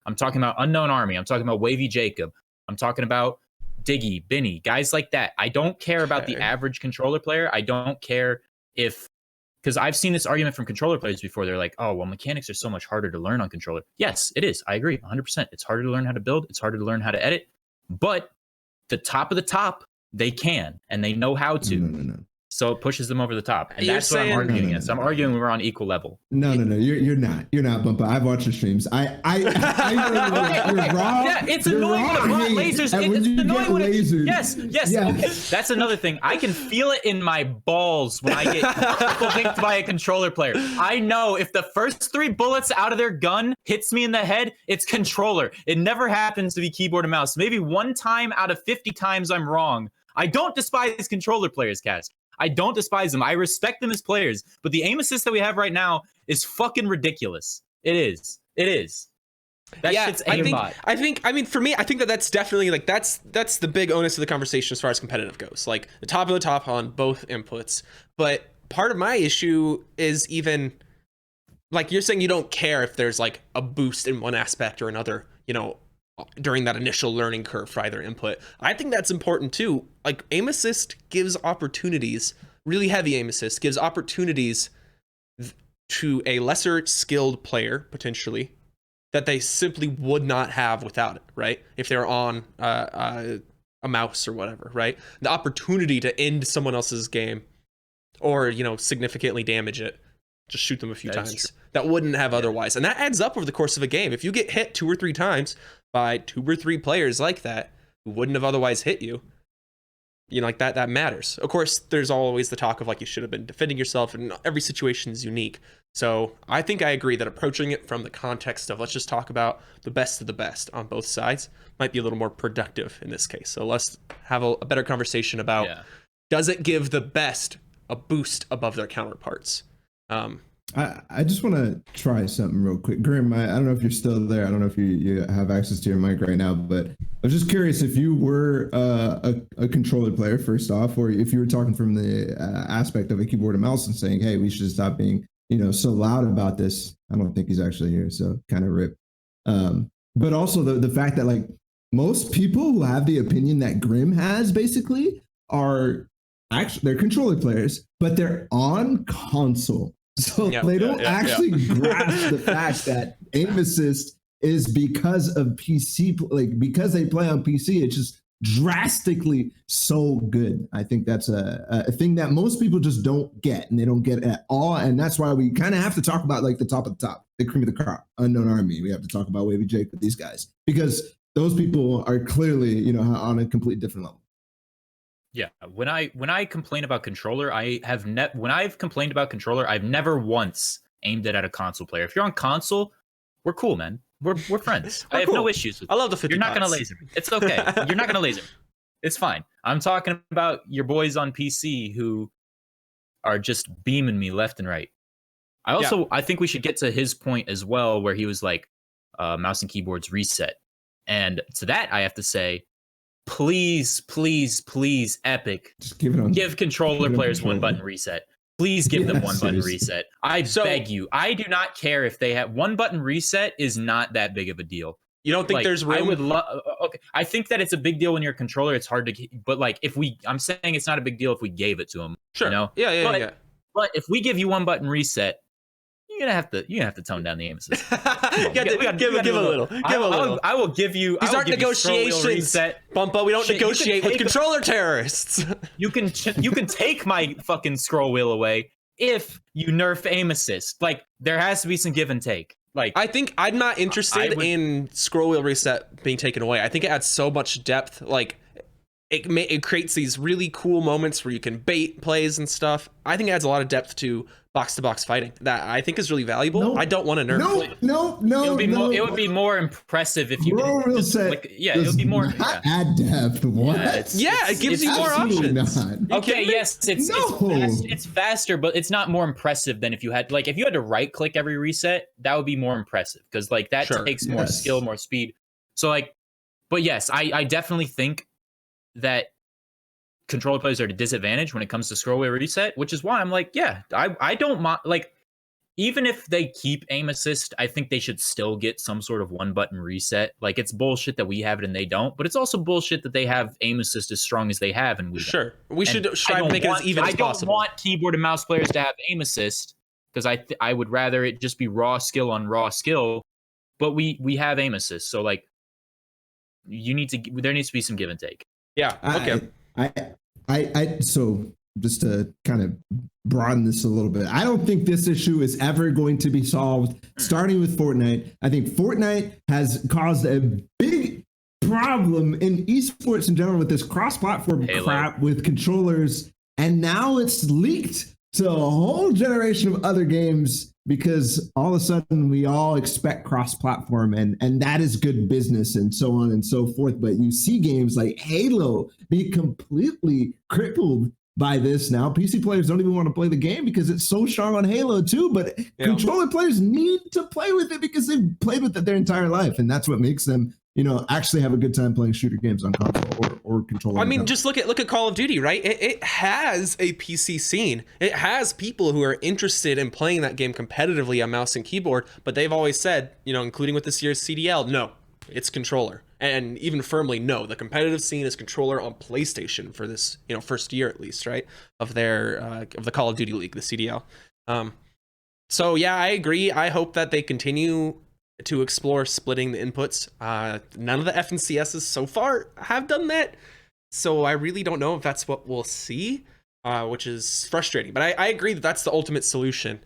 I'm talking about Unknown Army, I'm talking about Wavy Jacob, I'm talking about Diggy, Binny, guys like that. I don't care about the average controller player. I don't care because I've seen this argument from controller players before. They're like, oh, well, mechanics are so much harder to learn on controller. Yes, it is. I agree 100%. It's harder to learn how to build. It's harder to learn how to edit. But the top of the top, they can, and they know how to. No. So it pushes them over the top. And You're that's what I'm saying- arguing against. I'm arguing we're on equal level. No. You're not, Bumpaah. I've watched your streams. You're wrong. Yeah, it's You're annoying when a wrong. bot Hey, lasers. and when It's you annoying get when it, lasered- yes. Yeah. Okay, that's another thing. I can feel it in my balls when I get linked by a controller player. I know if the first 3 bullets out of their gun hits me in the head, it's controller. It never happens to be keyboard and mouse. Maybe 1 time out of 50 times I'm wrong. I don't despise controller players, Cass. I don't despise them. I respect them as players. But the aim assist that we have right now is fucking ridiculous. It is. That shit's aimbot. I mean, for me, I think that's definitely like that's the big onus of the conversation as far as competitive goes. Like the top of the top on both inputs. But part of my issue is even like you're saying you don't care if there's like a boost in one aspect or another, during that initial learning curve for either input. I think that's important too. Like aim assist gives opportunities, really heavy aim assist gives opportunities to a lesser skilled player potentially that they simply would not have without it, right? If they're on a mouse or whatever, right? The opportunity to end someone else's game or, significantly damage it, just shoot them a few times. That wouldn't have otherwise. And that adds up over the course of a game. If you get hit 2 or 3 times by 2 or 3 players like that who wouldn't have otherwise hit you, like that matters. Of course, there's always the talk of like you should have been defending yourself, and every situation is unique. So I think I agree that approaching it from the context of let's just talk about the best of the best on both sides might be a little more productive in this case. So let's have a better conversation about does it give the best a boost above their counterparts? I just want to try something real quick. Grim, I don't know if you're still there. I don't know if you have access to your mic right now, but I was just curious if you were a controller player, first off, or if you were talking from the aspect of a keyboard and mouse and saying, hey, we should stop being, so loud about this. I don't think he's actually here, so kind of rip. But also the fact that like most people who have the opinion that Grim has basically are actually, they're controller players, but they're on console. So they don't actually grasp the fact that aim assist is because of PC, like because they play on PC, it's just drastically so good. I think that's a thing that most people just don't get, and they don't get at all. And that's why we kind of have to talk about like the top of the top, the cream of the crop, Unknown Army. We have to talk about Wavy Jake with these guys because those people are clearly, on a completely different level. Yeah, when I complain about controller, when I've complained about controller, I've never once aimed it at a console player. If you're on console, we're cool, man. We're friends. I have no issues with I love the 50 You're not gonna pots. laser me. It's okay. You're not gonna laser me. It's fine. I'm talking about your boys on PC who are just beaming me left and right. I think we should get to his point as well, where he was like, mouse and keyboards reset. And to that, I have to say, please, Epic, Just give controller players 1-button reset. Please give them 1-button reset. I beg you. I do not care if they have 1-button reset is not that big of a deal. You don't think there's room? I would love. Okay, I think that it's a big deal when you're a controller. It's hard to, but like I'm saying it's not a big deal if we gave it to them. Sure. Yeah. But if we give you 1-button reset, you're gonna have to tone down the aim assist. Give a little. I will give you. These aren't negotiations, Bumpaah. We don't negotiate with controller terrorists. You can take my fucking scroll wheel away if you nerf aim assist. Like, there has to be some give and take. Like, I think I'm not interested in scroll wheel reset being taken away. I think it adds so much depth. Like, it creates these really cool moments where you can bait plays and stuff. I think it adds a lot of depth to box fighting that I think is really valuable. No. I don't want to nerf it. No. It would be more impressive if you Scroll wheel reset. it would be more. Not add depth. What? It gives you more Absolutely options. not. Okay, yes, it's faster, but it's not more impressive than if you had to right click every reset. That would be more impressive because like that takes more skill, more speed. So like, but yes, I definitely think that controller players are at a disadvantage when it comes to scroll wheel reset, which is why I'm like, I don't mind. Like, even if they keep aim assist, I think they should still get some sort of one button reset. Like, it's bullshit that we have it and they don't, but it's also bullshit that they have aim assist as strong as they have and we don't. We should try to make it as even as possible. I don't want keyboard and mouse players to have aim assist because I would rather it just be raw skill on raw skill, but we have aim assist, so like there needs to be some give and take. Yeah. Okay. So just to kind of broaden this a little bit, I don't think this issue is ever going to be solved starting with Fortnite. I think Fortnite has caused a big problem in esports in general with this cross-platform crap with controllers, and now it's leaked to a whole generation of other games because all of a sudden we all expect cross-platform and that is good business and so on and so forth. But you see games like Halo be completely crippled by this now. PC players don't even want to play the game because it's so strong on Halo too, but controller players need to play with it because they've played with it their entire life, and that's what makes them actually have a good time playing shooter games on console or controller. I mean, just look at Call of Duty, right? It has a PC scene. It has people who are interested in playing that game competitively on mouse and keyboard, but they've always said, including with this year's CDL, no, it's controller. And even firmly, no, the competitive scene is controller on PlayStation for this, first year at least, right? Of the Call of Duty League, the CDL. So yeah, I agree. I hope that they continue to explore splitting the inputs. None of the FNCSs so far have done that, so I really don't know if that's what we'll see, which is frustrating. But I agree that that's the ultimate solution.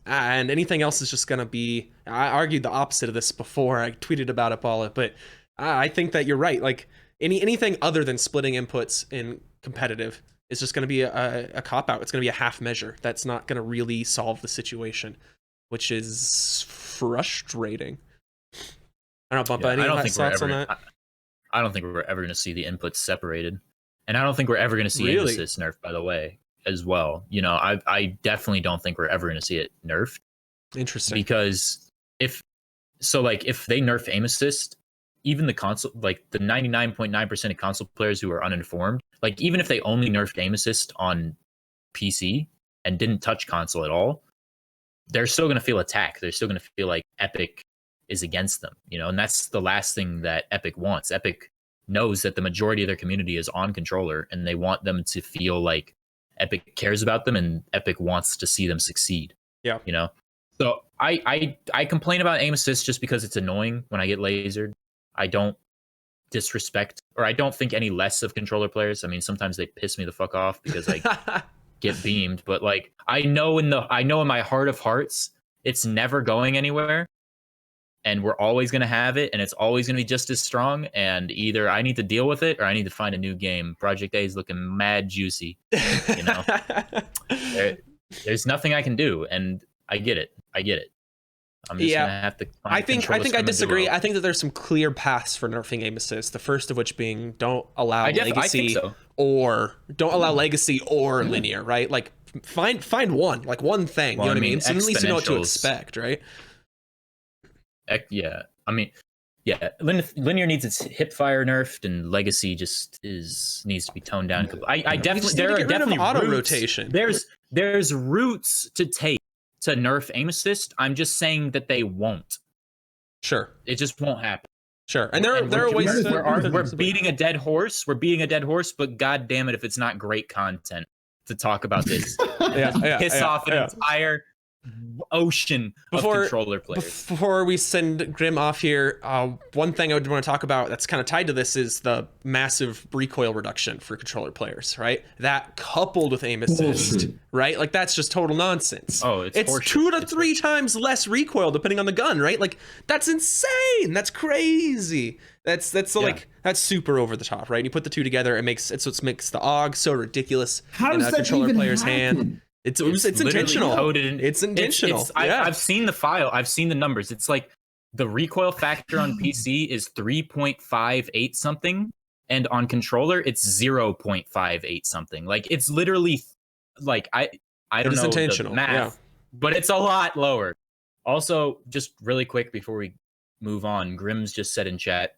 And anything else is just going to be... I argued the opposite of this before. I tweeted about it, Balla, but I think that you're right. Like, anything other than splitting inputs in competitive is just going to be a cop-out. It's going to be a half measure. That's not going to really solve the situation, which is frustrating. I don't know, Bumpaah, any last thoughts on that? I don't think we're ever going to see the inputs separated. And I don't think we're ever going to see aim assist nerfed, by the way, as well. I definitely don't think we're ever going to see it nerfed. Interesting. Because if they nerf aim assist, even the console, like the 99.9% of console players who are uninformed, like even if they only nerfed aim assist on PC and didn't touch console at all, they're still going to feel attacked. They're still going to feel like Epic is against them, and that's the last thing that Epic wants. Epic knows that the majority of their community is on controller, and they want them to feel like Epic cares about them and Epic wants to see them succeed. Yeah. So I complain about aim assist just because it's annoying when I get lasered. I don't disrespect, or I don't think any less of controller players. I mean, sometimes they piss me the fuck off because I get beamed, but like I know in my heart of hearts it's never going anywhere, and we're always going to have it, and it's always going to be just as strong, and either I need to deal with it or I need to find a new game. Project A is looking mad juicy. There's nothing I can do, and I get it. I'm just gonna have to find I think I disagree. I think that there's some clear paths for nerfing aim assist. The first of which being don't allow legacy or linear, right? Like find one thing. You know what I mean? So at least you know what to expect, right? Yeah. I mean, yeah. Linear needs its hip fire nerfed, and legacy just needs to be toned down. I definitely there are definitely auto rotation. There's routes to take to nerf aim assist. I'm just saying that they won't. Sure. It just won't happen. Sure. And there are ways we're beating a dead horse. We're beating a dead horse, but god damn it if it's not great content to talk about this. Piss off an entire ocean of controller players. Before we send Grim off here, one thing I would want to talk about that's kind of tied to this is the massive recoil reduction for controller players, right? That coupled with aim assist, right? Like that's just total nonsense. Oh, it's 2 to 3 times less recoil depending on the gun, right? Like that's insane. That's crazy. That's super over the top, right? You put the two together, it makes what makes the AUG so ridiculous in a controller player's hand. It's intentional. It's intentional. I've seen the file. I've seen the numbers. It's like the recoil factor on PC is 3.58 something, and on controller it's 0.58 something. Like it's literally like I don't know intentional. The math, but it's a lot lower. Also, just really quick before we move on, Grimm's just said in chat,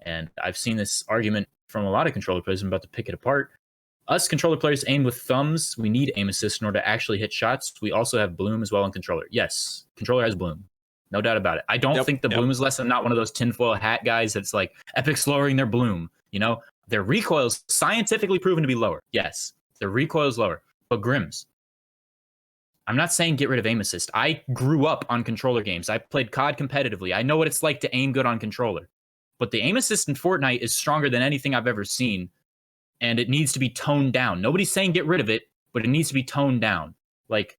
and I've seen this argument from a lot of controller players. I'm about to pick it apart. Us controller players aim with thumbs. We need aim assist in order to actually hit shots. We also have bloom as well in controller. Yes, controller has bloom. No doubt about it. I don't think the bloom is less. I'm not one of those tinfoil hat guys that's like Epic's lowering their bloom. You know, their recoil is scientifically proven to be lower. Yes, their recoil is lower. But Grimm's, I'm not saying get rid of aim assist. I grew up on controller games. I played COD competitively. I know what it's like to aim good on controller. But the aim assist in Fortnite is stronger than anything I've ever seen. And it needs to be toned down. Nobody's saying get rid of it, but it needs to be toned down. Like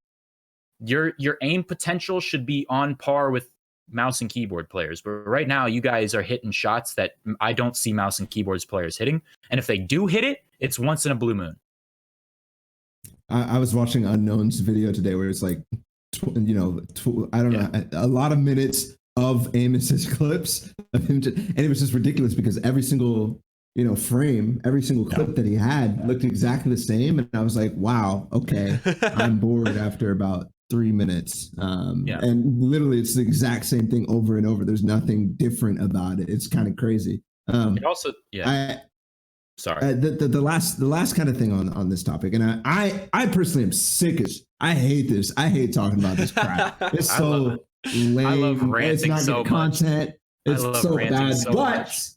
your aim potential should be on par with mouse and keyboard players. But right now, you guys are hitting shots that I don't see mouse and keyboards players hitting. And if they do hit it, it's once in a blue moon. I was watching Unknown's video today where it's like, I don't know, a lot of minutes of aim assist clips of him, and it was just ridiculous because every single frame, every single clip that he had looked exactly the same. And I was like, wow, okay, I'm bored after about 3 minutes. And literally it's the exact same thing over and over. There's nothing different about it. It's kind of crazy. It also, sorry. The last kind of thing on this topic, and I personally am sick as, I hate this. I hate talking about this crap. It's so lame. I love ranting it's not so good content. much. It's so bad. But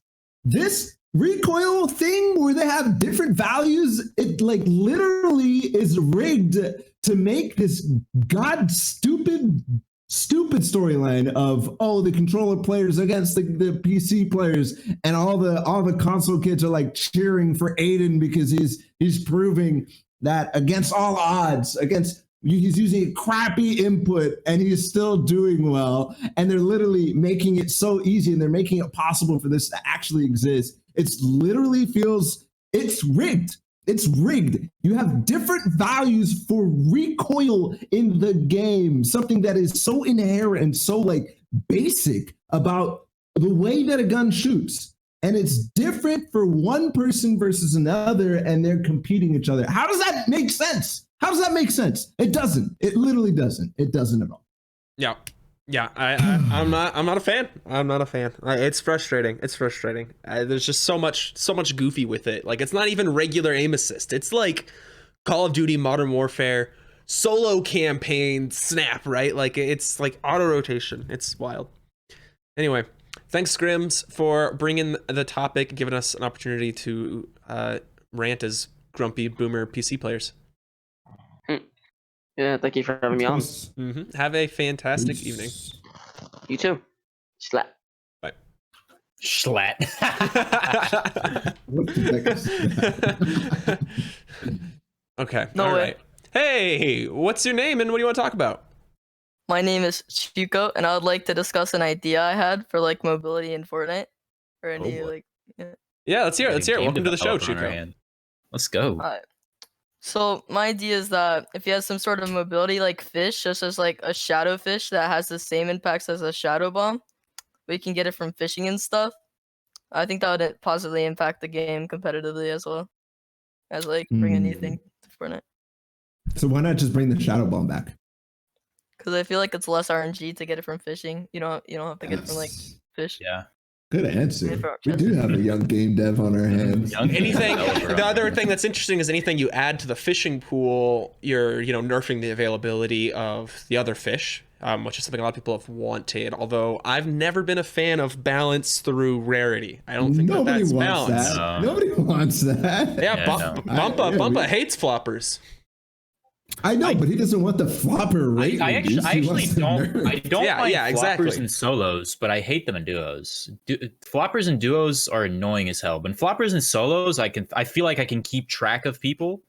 this recoil thing where they have different values, it like literally is rigged to make this stupid storyline of the controller players against the PC players, and all the console kids are like cheering for Aiden because he's proving that against all odds, he's using a crappy input and he's still doing well, and they're literally making it so easy and they're making it possible for this to actually exist. It's literally it's rigged. It's rigged. You have different values for recoil in the game, something that is so inherent and so like basic about the way that a gun shoots. And it's different for one person versus another, and they're competing each other. How does that make sense? How does that make sense? It doesn't. It literally doesn't. It doesn't at all. Yeah, I'm not a fan. I'm not a fan. It's frustrating. There's just so much goofy with it. Like it's not even regular aim assist. It's like Call of Duty Modern Warfare solo campaign snap, right? Like it's like auto rotation. It's wild. Anyway, thanks Scrims for bringing the topic, giving us an opportunity to rant as grumpy boomer PC players. Yeah, thank you for having me on. Mm-hmm. Have a fantastic evening. You too. Slap. Bye. Schlat. Okay. No all way. right. Hey, what's your name and what do you want to talk about? My name is Chico, and I would like to discuss an idea I had for like mobility in Fortnite, or any Yeah, let's hear it. Welcome to the show, Chico. Let's go. So my idea is that if you have some sort of mobility like fish, just as like a shadow fish that has the same impacts as a shadow bomb, but you can get it from fishing and stuff, I think that would positively impact the game competitively as well as like bring anything to Fortnite. So why not just bring the shadow bomb back? Because I feel like it's less RNG to get it from fishing. You don't have to get it from like fish. Yeah. Good answer. We do have a young game dev on our hands. The other thing that's interesting is anything you add to the fishing pool, you're nerfing the availability of the other fish, which is something a lot of people have wanted. Although I've never been a fan of balance through rarity. I don't think that's balanced. Nobody wants that. Yeah, Bumpaah hates floppers. I know, but he doesn't want the flopper rate. I reduced. actually He wants the don't. nerf. I don't Yeah, mind yeah, floppers exactly. and solos, but I hate them in duos. Floppers and duos are annoying as hell. But in floppers and solos, I feel like I can keep track of people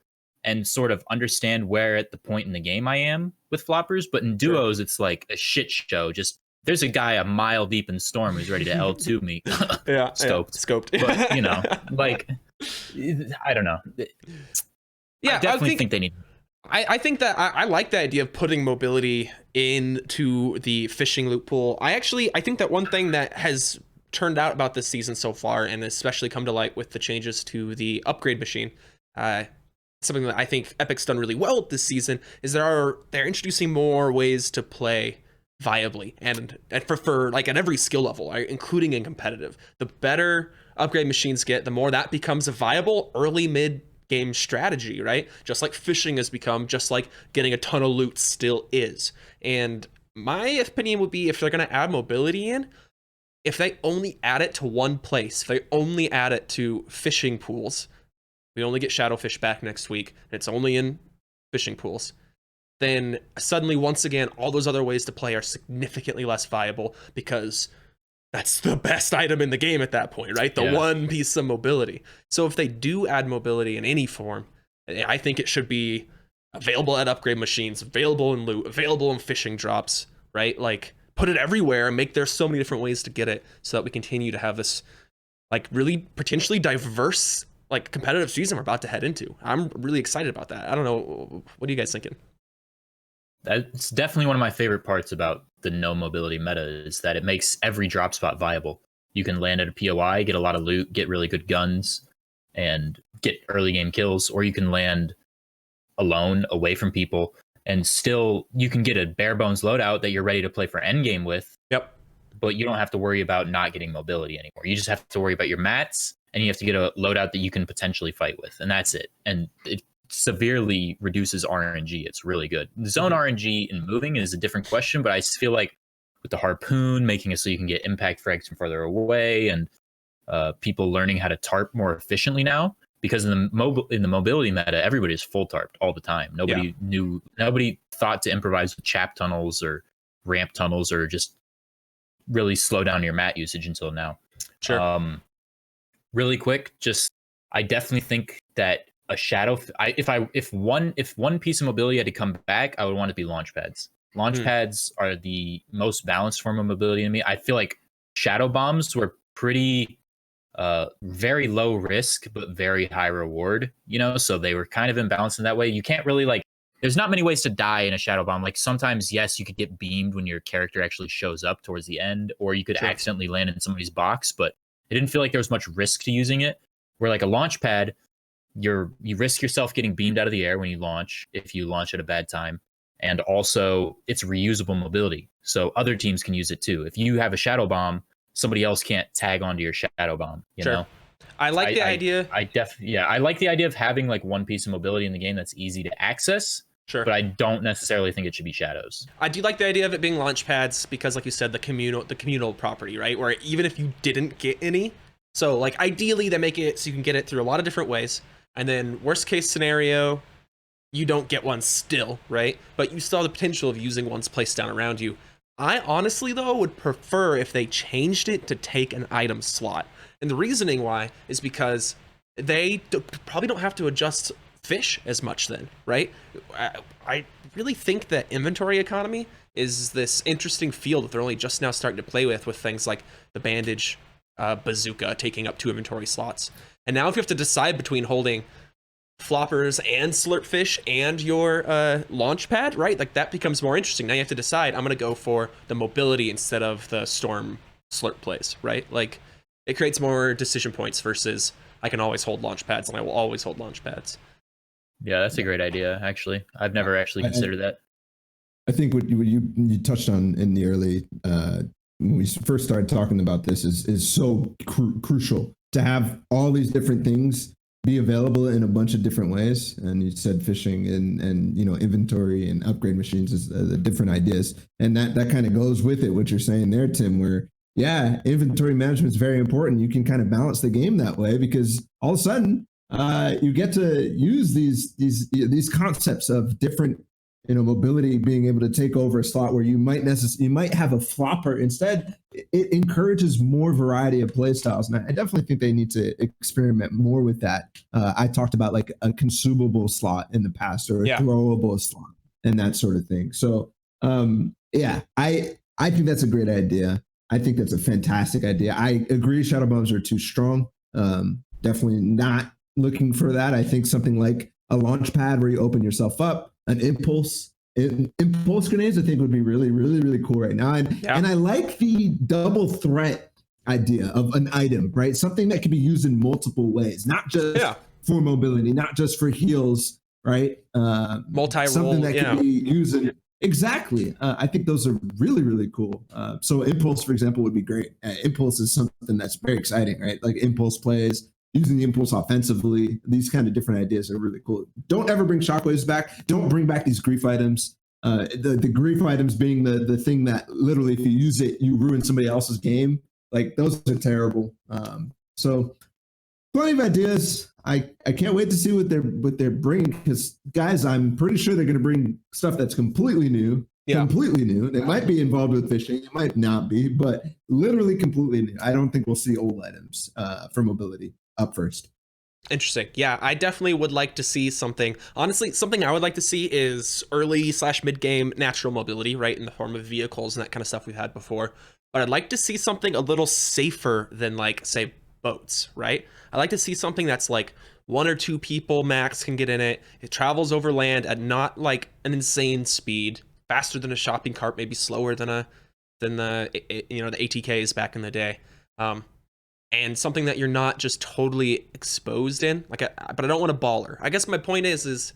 and sort of understand where at the point in the game I am with floppers. But in duos, it's like a shit show. Just there's a guy a mile deep in storm who's ready to L2 me. Yeah, scoped. scoped. But you know, like I don't know. Yeah, I definitely think they need. I think that I like the idea of putting mobility into the fishing loot pool. I think that one thing that has turned out about this season so far, and especially come to light with the changes to the upgrade machine, something that I think Epic's done really well this season, is they're introducing more ways to play viably and for like at every skill level, right? Including in competitive. The better upgrade machines get, the more that becomes a viable early mid game strategy, right? Just like fishing has become, just like getting a ton of loot still is. And my opinion would be, if they're going to add mobility in, if they only add it to one place, if they only add it to fishing pools, we only get shadowfish back next week, and it's only in fishing pools, then suddenly, once again, all those other ways to play are significantly less viable, because that's the best item in the game at that point, right? The one piece of mobility. So if they do add mobility in any form, I think it should be available at upgrade machines, available in loot, available in fishing drops, right? Like, put it everywhere and make there so many different ways to get it, so that we continue to have this like really potentially diverse like competitive season we're about to head into. I'm really excited about that. I don't know, what are you guys thinking? That's definitely one of my favorite parts about the no mobility meta, is that it makes every drop spot viable. You can land at a POI, get a lot of loot, get really good guns, and get early game kills, or you can land alone, away from people, and still you can get a bare bones loadout that you're ready to play for endgame with. Yep. But you don't have to worry about not getting mobility anymore. You just have to worry about your mats, and you have to get a loadout that you can potentially fight with, and that's it. And it severely reduces RNG. It's really good. The zone RNG in moving is a different question, but I feel like with the harpoon making it so you can get impact frags from further away, and people learning how to tarp more efficiently now, because in the mobility meta, everybody is full tarped all the time. Nobody thought to improvise with chap tunnels or ramp tunnels, or just really slow down your mat usage until now. Sure. Really quick, I definitely think that a shadow. If one piece of mobility had to come back, I would want it to be launch pads. Launch pads are the most balanced form of mobility to me. I feel like shadow bombs were pretty very low risk but very high reward. So they were kind of imbalanced in that way. You can't really there's not many ways to die in a shadow bomb. Like sometimes, yes, you could get beamed when your character actually shows up towards the end, or you could accidentally land in somebody's box, but it didn't feel like there was much risk to using it. Where like a launch pad, you risk yourself getting beamed out of the air when you launch, if you launch at a bad time. And also it's reusable mobility, so other teams can use it too. If you have a shadow bomb, somebody else can't tag onto your shadow bomb, you know? I like the idea. I like the idea of having like one piece of mobility in the game that's easy to access. Sure. But I don't necessarily think it should be shadows. I do like the idea of it being launch pads, because like you said, the communal property, right? Where even if you didn't get any, so like ideally they make it so you can get it through a lot of different ways. And then worst case scenario, you don't get one still, right? But you still have the potential of using ones placed down around you. I honestly, though, would prefer if they changed it to take an item slot. And the reasoning why is because they probably don't have to adjust fish as much then, right? I really think that inventory economy is this interesting field that they're only just now starting to play with things like the bandage bazooka taking up 2 inventory slots. And now if you have to decide between holding floppers and slurp fish and your launch pad, right? Like that becomes more interesting. Now you have to decide, I'm going to go for the mobility instead of the storm slurp plays, right? Like it creates more decision points versus I can always hold launch pads and I will always hold launch pads. Yeah, that's a great idea, actually. I've never actually considered that. I think what you touched on in the early, when we first started talking about this is so crucial to have all these different things be available in a bunch of different ways. And you said fishing and inventory and upgrade machines is different ideas. And that kind of goes with it, what you're saying there, Tim, where inventory management is very important. You can kind of balance the game that way, because all of a sudden you get to use these concepts of different, mobility being able to take over a slot where you might have a flopper. Instead, it encourages more variety of play styles, and I definitely think they need to experiment more with that. I talked about like a consumable slot in the past, or a throwable slot, and that sort of thing. So I think that's a great idea. I think that's a fantastic idea. I agree shadow bombs are too strong. Definitely not looking for that. I think something like a launch pad where you open yourself up, an impulse grenades, I think would be really, really, really cool right now. And I like the double threat idea of an item, right? Something that can be used in multiple ways, not just for mobility, not just for heals, right? Multi-role, something that can be used in exactly. I think those are really, really cool. So impulse, for example, would be great. Impulse is something that's very exciting, right? Like impulse plays, using the impulse offensively. These kind of different ideas are really cool. Don't ever bring shockwaves back. Don't bring back these grief items. The grief items being the thing that literally, if you use it, you ruin somebody else's game. Like those are terrible. So plenty of ideas. I can't wait to see what they're bringing, because guys, I'm pretty sure they're going to bring stuff that's completely new. Completely new. They might be involved with fishing. It might not be, but literally completely new. I don't think we'll see old items for mobility up first. Interesting. Yeah, I definitely would like to see something. Honestly, something I would like to see is early/mid game natural mobility, right, in the form of vehicles and that kind of stuff we've had before. But I'd like to see something a little safer than, like, say, boats, right? I like to see something that's like 1 or 2 people max can get in it. It travels over land at not like an insane speed, faster than a shopping cart, maybe slower than the ATKs back in the day. And something that you're not just totally exposed in, but I don't want a baller. I guess my point is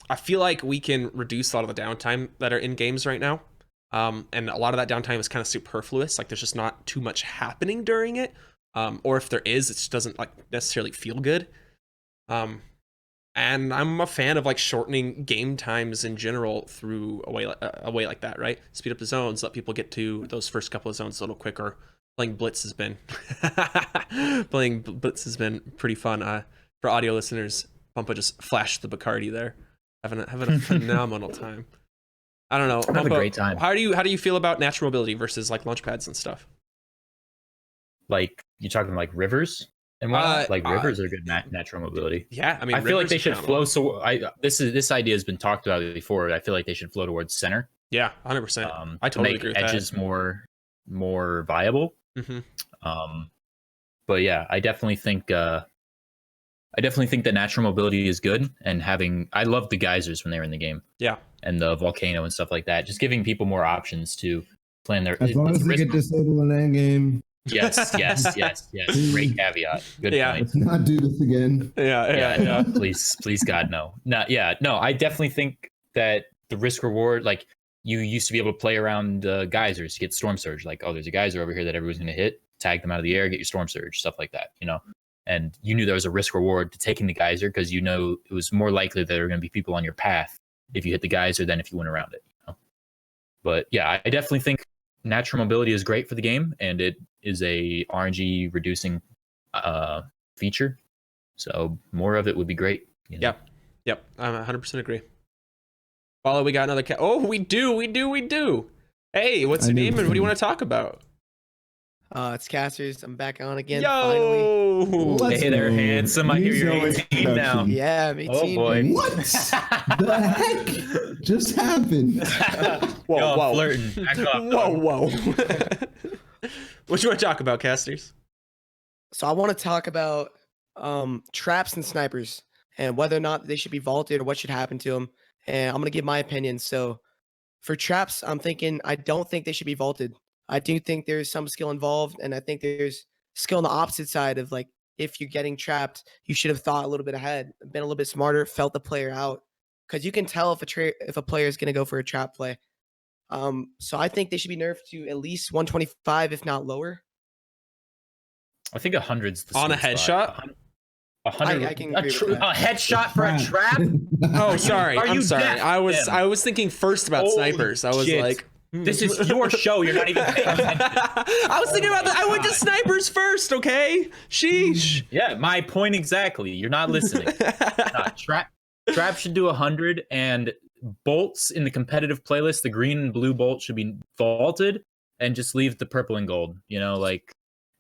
I feel like we can reduce a lot of the downtime that are in games right now. And a lot of that downtime is kind of superfluous. Like there's just not too much happening during it. Or if there is, it just doesn't like necessarily feel good. And I'm a fan of like shortening game times in general through a way like that, right? Speed up the zones, let people get to those first couple of zones a little quicker. Playing Blitz has been pretty fun. For audio listeners, Bumpaah just flashed the Bacardi there, having a phenomenal time. I don't know. Have a great time. How do you feel about natural mobility versus like launch pads and stuff? Like you're talking like rivers and whatnot? Like rivers are good natural mobility. Yeah, I mean, I feel like they should flow. So this idea has been talked about before. I feel like they should flow towards center. Yeah, 100%. I totally agree with that. Edges more viable. Mm-hmm. But yeah, I definitely think that natural mobility is good, and I love the geysers when they were in the game. Yeah, and the volcano and stuff like that. Just giving people more options to plan their. As long as they get disabled in end game. Yes. Great caveat. Good point. Let's not do this again. Yeah. Please, God, no. No, I definitely think that the risk reward, like you used to be able to play around geysers to get storm surge. Like, oh, there's a geyser over here that everyone's going to hit, tag them out of the air, get your storm surge, stuff like that, And you knew there was a risk reward to taking the geyser because it was more likely that there were going to be people on your path if you hit the geyser than if you went around it. But yeah, I definitely think natural mobility is great for the game, and it is a RNG reducing feature. So more of it would be great. Yep. I 100% agree. Balla, we got another cat. Oh, we do. Hey, what's your name and what do you want to talk about? It's Casters. I'm back on again. Yo! Finally. Hey there, handsome. I hear you're 18 now. Yeah, me too. Oh boy. What the heck just happened? Whoa. Flirting. Back off, whoa. What you want to talk about, Casters? So I want to talk about traps and snipers and whether or not they should be vaulted or what should happen to them. And I'm going to give my opinion. So for traps, I don't think they should be vaulted. I do think there's some skill involved, and I think there's skill on the opposite side of, like, if you're getting trapped, you should have thought a little bit ahead, been a little bit smarter, felt the player out, because you can tell if a player is going to go for a trap play. So I think they should be nerfed to at least 125, if not lower. I think 100's the on a sweet headshot. spot. 100. I can agree with that. A headshot for a trap? Oh, sorry. I'm sorry. deaf? I was thinking first about snipers. I was shit. like, This is your show. You're not even paying attention. I was thinking about that. I went to snipers first, okay? Sheesh. Yeah, my point exactly. You're not listening. Trap should do 100, and bolts in the competitive playlist, the green and blue bolt should be vaulted, and just leave the purple and gold. You know, like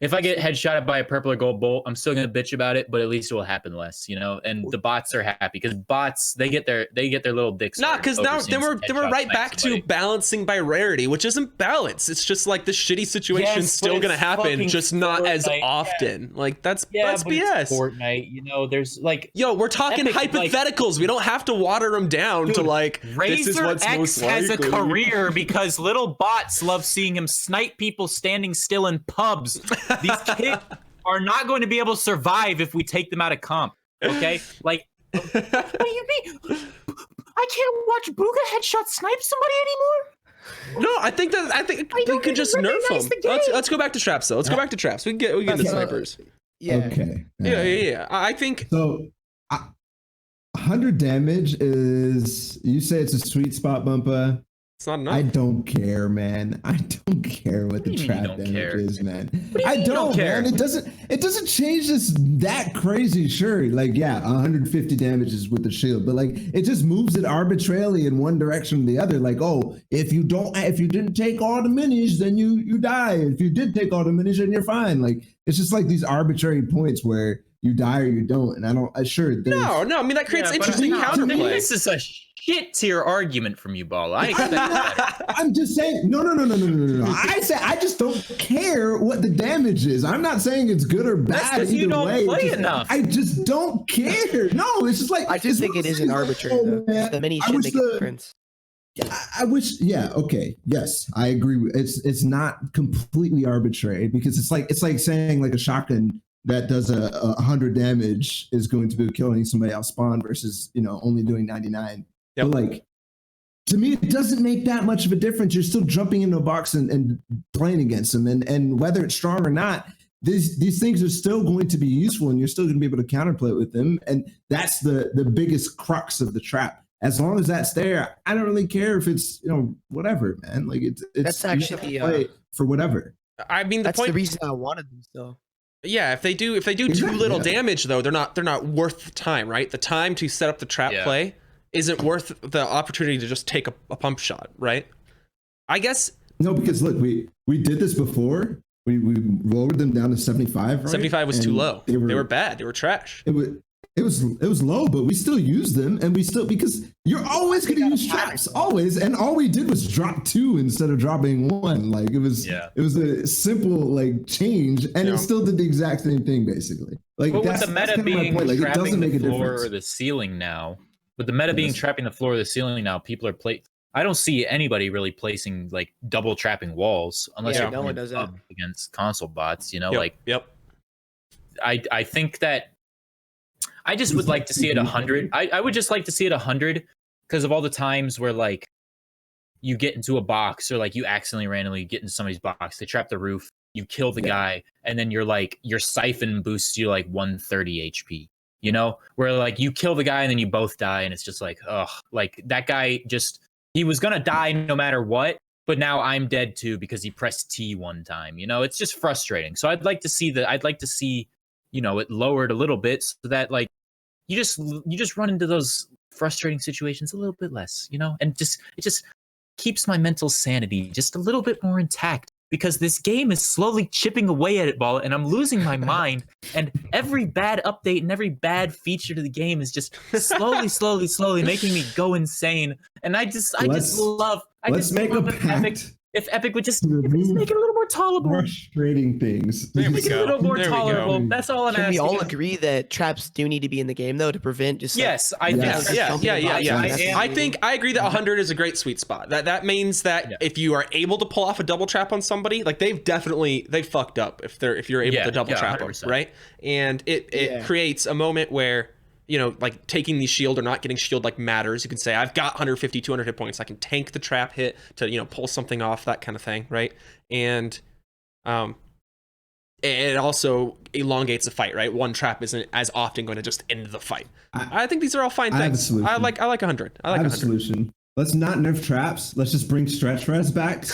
if I get headshotted by a purple or gold bolt, I'm still gonna bitch about it, but at least it will happen less. You know, and the bots are happy because bots they get their little dicks. Nah, because now then we're right back to balancing by rarity, which isn't balance. It's just like the shitty situation's still gonna happen, just not as often. Yeah. Like that's BS. It's Fortnite, you know, there's like we're talking Epic, hypotheticals. Like, we don't have to water them down to like Razor this is what's X most has likely. A career because little bots love seeing him snipe people standing still in pubs. These kids are not going to be able to survive if we take them out of comp. Okay, like what do you mean? I can't watch Booga headshot snipe somebody anymore. No, I think we could just nerf them. Let's go back to traps though. Let's go back to traps. We can get into snipers. Yeah. Okay. Yeah. I think so. 100 damage is. You say it's a sweet spot, Bumpaah. It's not enough. I don't care, man. I don't care what the trap damage is, man. I don't care. Man. It doesn't change this that crazy. Sure, like 150 damages with the shield, but like it just moves it arbitrarily in one direction or the other. Like, oh, if you didn't take all the minis, then you die. If you did take all the minis, then you're fine. Like it's just like these arbitrary points where you die or you don't. And no. I mean that creates interesting counterplay. This is a shit tier argument from you, Balla. I expect that. I'm just saying, no. I just don't care what the damage is. I'm not saying it's good or bad. That's either you don't way. play enough. I just don't care. No, it's just like I just think it isn't arbitrary. The mini should make a difference. I wish. Yeah. Okay. Yes, I agree. It's not completely arbitrary because it's like saying like a shotgun that does a 100 damage is going to be killing somebody off spawn versus only doing 99. Yep. But like, to me, it doesn't make that much of a difference. You're still jumping into a box and playing against them. And whether it's strong or not, these things are still going to be useful and you're still going to be able to counterplay with them. And that's the biggest crux of the trap. As long as that's there, I don't really care if it's, whatever, man. Like it's that's actually play for whatever. I mean, that's the reason I wanted them still. Yeah, if they do too little damage though, they're not worth the time, right? The time to set up the trap play isn't worth the opportunity to just take a pump shot, right? I guess no, because look, we did this before. We lowered them down to 75. Right? 75 was too low. They were bad. They were trash. It was low, but we still used them, and because you're always going to use traps, always. And all we did was drop 2 instead of dropping 1. Like it was a simple like change, and it still did the exact same thing basically. Like but with the meta being like, trapping the floor or the ceiling now, with the meta being trapping the floor or the ceiling now, people are I don't see anybody really placing like double trapping walls unless you're no one does that against console bots. Yep. I think that. I just would like to see it 100. I would just like to see it 100 because of all the times where like you get into a box or like you accidentally randomly get into somebody's box, they trap the roof, you kill the guy, and then your siphon boosts you like 130 HP. Where like you kill the guy and then you both die, and it's just like, ugh, like that guy he was gonna die no matter what, but now I'm dead too because he pressed T one time. It's just frustrating. So I'd like to see it lowered a little bit so that like you just run into those frustrating situations a little bit less, and it just keeps my mental sanity just a little bit more intact because this game is slowly chipping away at it, Balla, and I'm losing my mind. And every bad update and every bad feature to the game is just slowly making me go insane. And I just love Epic. If Epic would just make it a little more tolerable. Frustrating things. There we Make it go. a little more There we tolerable. go. That's all I'm Can asking. we all agree that traps do need to be in the game though to prevent just Yes, I think. Yeah. I think I agree that 100 is a great sweet spot. That means that if you are able to pull off a double trap on somebody, like they fucked up if you're able to double trap 100%. Them, right? And it creates a moment where like taking the shield or not getting shield like matters. You can say I've got 150, 200 hit points. I can tank the trap hit to pull something off, that kind of thing, right? And it also elongates the fight, right? One trap isn't as often going to just end the fight. I think these are all fine things. I have a solution. I like 100. I like have 100. a solution. let's not nerf traps. Let's just bring stretch res back,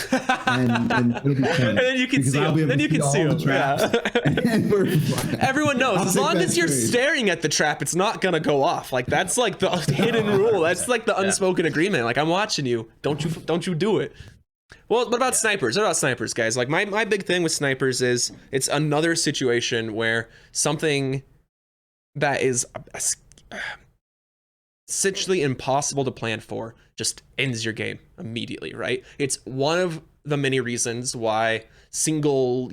and it'll be fun. And then you can Because see I'll be them. able Then to you can all see the them. traps, Yeah. and we're fine. Everyone knows, I'll as take long that as you're trade. staring at the trap, it's not gonna go off. Like that's like the hidden rule. That's like the unspoken agreement. Like I'm watching you. Don't you do it. Well, what about snipers? What about snipers, guys? Like my big thing with snipers is it's another situation where something that is essentially impossible to plan for just ends your game immediately, right? It's one of the many reasons why single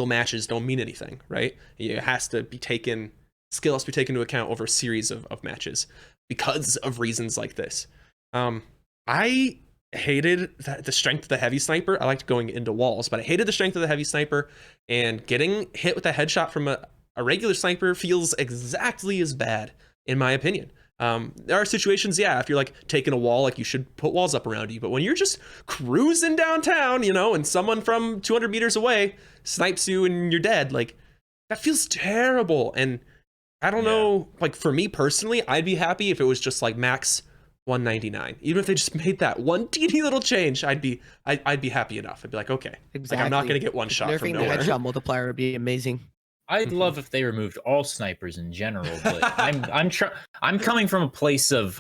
matches don't mean anything, right? It has to be taken, skill has to be taken into account over a series of matches because of reasons like this. I hated the strength of the heavy sniper. I liked going into walls, but I hated the strength of the heavy sniper, and getting hit with a headshot from a regular sniper feels exactly as bad, in my opinion. There are situations, if you're like taking a wall, like you should put walls up around you, but when you're just cruising downtown, and someone from 200 meters away snipes you and you're dead, like that feels terrible. And I don't know, like for me personally, I'd be happy if it was just like max 199. Even if they just made that one teeny little change, I'd be happy enough. I'd be like, okay, like I'm not gonna get one shot from Nerfing the nowhere. headshot multiplier would be amazing. I'd love if they removed all snipers in general, but I'm coming from a place of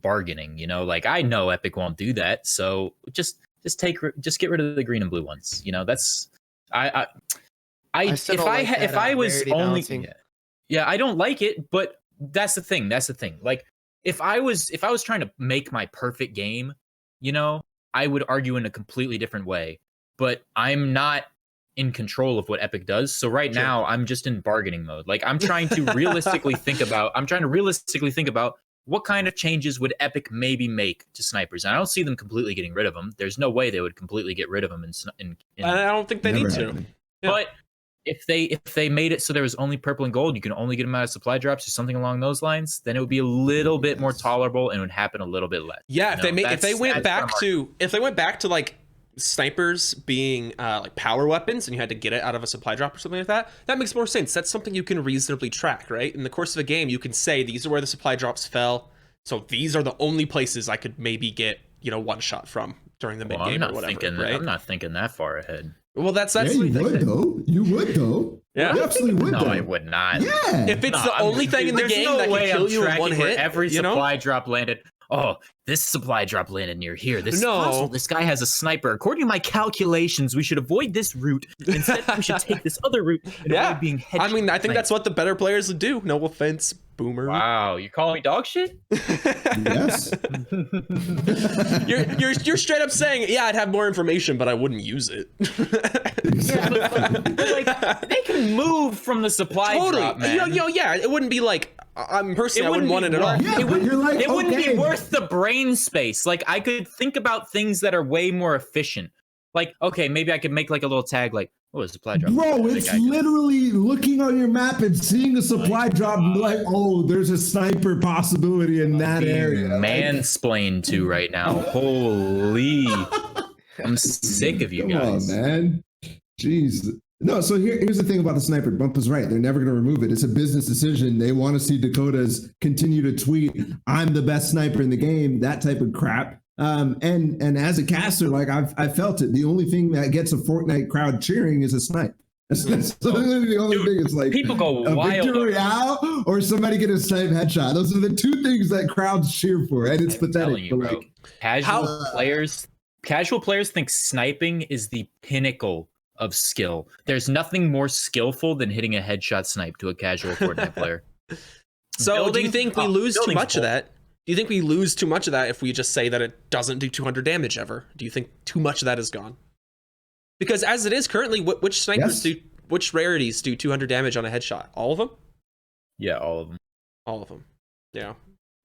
bargaining, like I know Epic won't do that, so just get rid of the green and blue ones. That's if I was only I don't like it, but that's the thing. Like if I was trying to make my perfect game, I would argue in a completely different way, but I'm not in control of what Epic does. So right now I'm just in bargaining mode. Like I'm trying to realistically think about what kind of changes would Epic maybe make to snipers. And I don't see them completely getting rid of them. There's no way they would completely get rid of them I don't think they need to. Yeah. But if they made it so there was only purple and gold, you can only get them out of supply drops or something along those lines, then it would be a little bit more tolerable and it would happen a little bit less. Yeah, if they went back to like snipers being like power weapons and you had to get it out of a supply drop or something like that, that makes more sense. That's something you can reasonably track, right? In the course of a game, you can say these are where the supply drops fell, so these are the only places I could maybe get one shot from during the mid game or whatever. Right? I'm not thinking that far ahead. Well, that's you would though. You would though. Yeah, you absolutely would. No, I would not. Yeah, if it's the only thing in the game that can kill you in one hit, every supply drop landed. Oh, this supply drop landed near here. This guy has a sniper. According to my calculations, we should avoid this route. Instead, we should take this other route and avoid being headshot. I mean, I think that's what the better players would do. No offense, Boomer. Wow, you calling me dog shit? Yes. you're straight up saying, I'd have more information, but I wouldn't use it. but like they can move from the supply drop, man. It wouldn't be like I'm personally, I wouldn't want it at all. Yeah, it wouldn't be worth the brain space. Like I could think about things that are way more efficient. Like, okay, maybe I could make like a little tag, like, oh, a supply drop. Bro, it's literally looking on your map and seeing a supply drop and be like, oh, there's a sniper possibility in that area. Mansplained to right now. Holy. I'm sick of you guys. Come on, man. Jeez. No, so here's the thing about the sniper. Bump is right. They're never going to remove it. It's a business decision. They want to see Dakotas continue to tweet, I'm the best sniper in the game, that type of crap. And as a caster, like I felt it. The only thing that gets a Fortnite crowd cheering is a snipe. That's literally the only thing. It's like people go a wild. Victory Royale or somebody get a snipe headshot. Those are the two things that crowds cheer for, and it's pathetic. You, bro. Casual players think sniping is the pinnacle of skill. There's nothing more skillful than hitting a headshot snipe to a casual Fortnite player. So do you think we lose too much of that? Do you think we lose too much of that if we just say that it doesn't do 200 damage ever? Do you think too much of that is gone? Because as it is currently, which rarities do 200 damage on a headshot? All of them? Yeah, all of them. All of them. Yeah.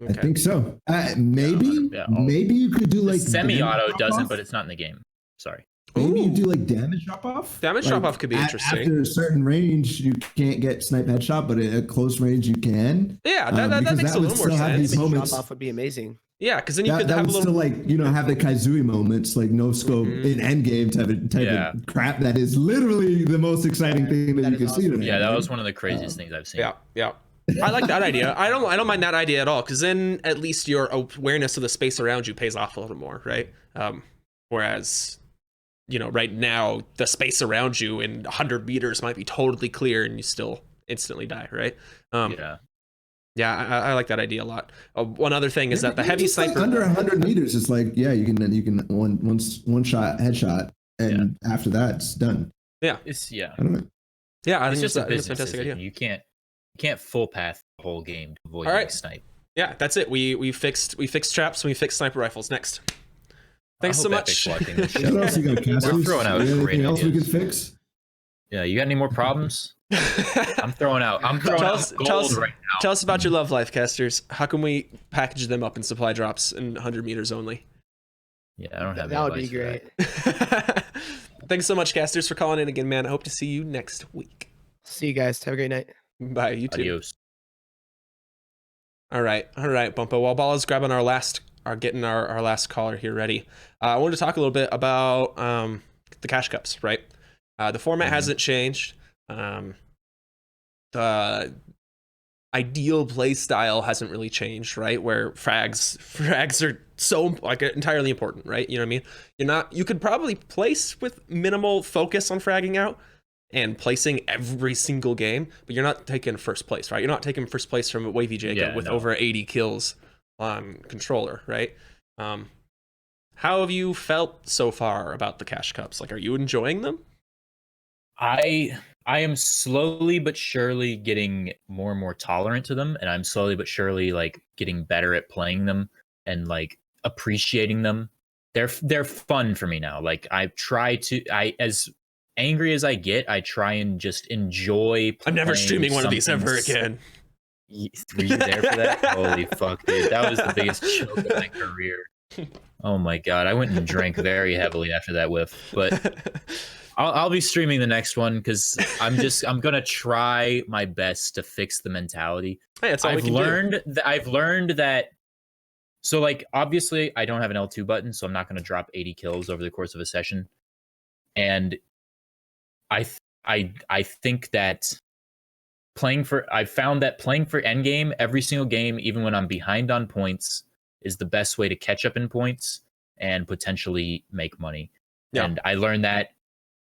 Okay. I think so. Maybe you could do like semi-auto doesn't, but it's not in the game. Sorry. Maybe you do like damage drop off. Damage drop off could be interesting. After a certain range, you can't get snipe headshot, but at close range you can. Yeah, that makes a little more sense. Drop off would be amazing. Yeah, because then you could that have would a little still have the Kaizui moments, like no scope in endgame type of crap. That is literally the most exciting thing that you can see. Yeah, that was one of the craziest things I've seen. Yeah. I like that idea. I don't mind that idea at all, because then at least your awareness of the space around you pays off a little more, right? Whereas, right now the space around you in 100 meters might be totally clear and you still instantly die, right? Yeah, I like that idea a lot. One other thing is that the heavy sniper under 100 meters, it's like, yeah, you can one shot headshot, and after that it's done. Yeah, I don't know. Yeah, I it's think just a business fantastic idea. You can't full path the whole game to avoid All right. getting sniped. Yeah, that's it. We fixed traps and we fixed sniper rifles. Next. Thanks so much. What else you got, Cassius? We're throwing out anything great else we can ideas. fix? Yeah, you got any more problems? I'm throwing out gold right now. Tell us about your love life, casters. How can we package them up in supply drops in 100 meters only? Yeah, I don't have That would be advice great. for that. Thanks so much, casters, for calling in again, man. I hope to see you next week. See you guys. Have a great night. Bye, you too. Adios. All right, Bumpaah. While Balla's grabbing our last caller here ready, I wanted to talk a little bit about the cash cups, right? The format hasn't changed. The ideal play style hasn't really changed, right? Where frags are so entirely important, right? You know what I mean? You could probably place with minimal focus on fragging out and placing every single game, but you're not taking first place, right? You're not taking first place from Wavy Jacob with over 80 kills on controller, right? How have you felt so far about the cash cups? Like, are you enjoying them? I am slowly but surely getting more and more tolerant to them, and I'm slowly but surely getting better at playing them and appreciating them. They're fun for me now. As angry as I get, I try and just enjoy. I'm never streaming one of these ever again. Were you there for that? Holy fuck, dude! That was the biggest choke of my career. Oh my god, I went and drank very heavily after that whiff, but. I'll be streaming the next one because I'm gonna try my best to fix the mentality. Hey, that's all I've learned that. So obviously I don't have an L2 button, so I'm not gonna drop 80 kills over the course of a session. And I think that I've found that playing for endgame every single game, even when I'm behind on points, is the best way to catch up in points and potentially make money. Yeah. And I learned that.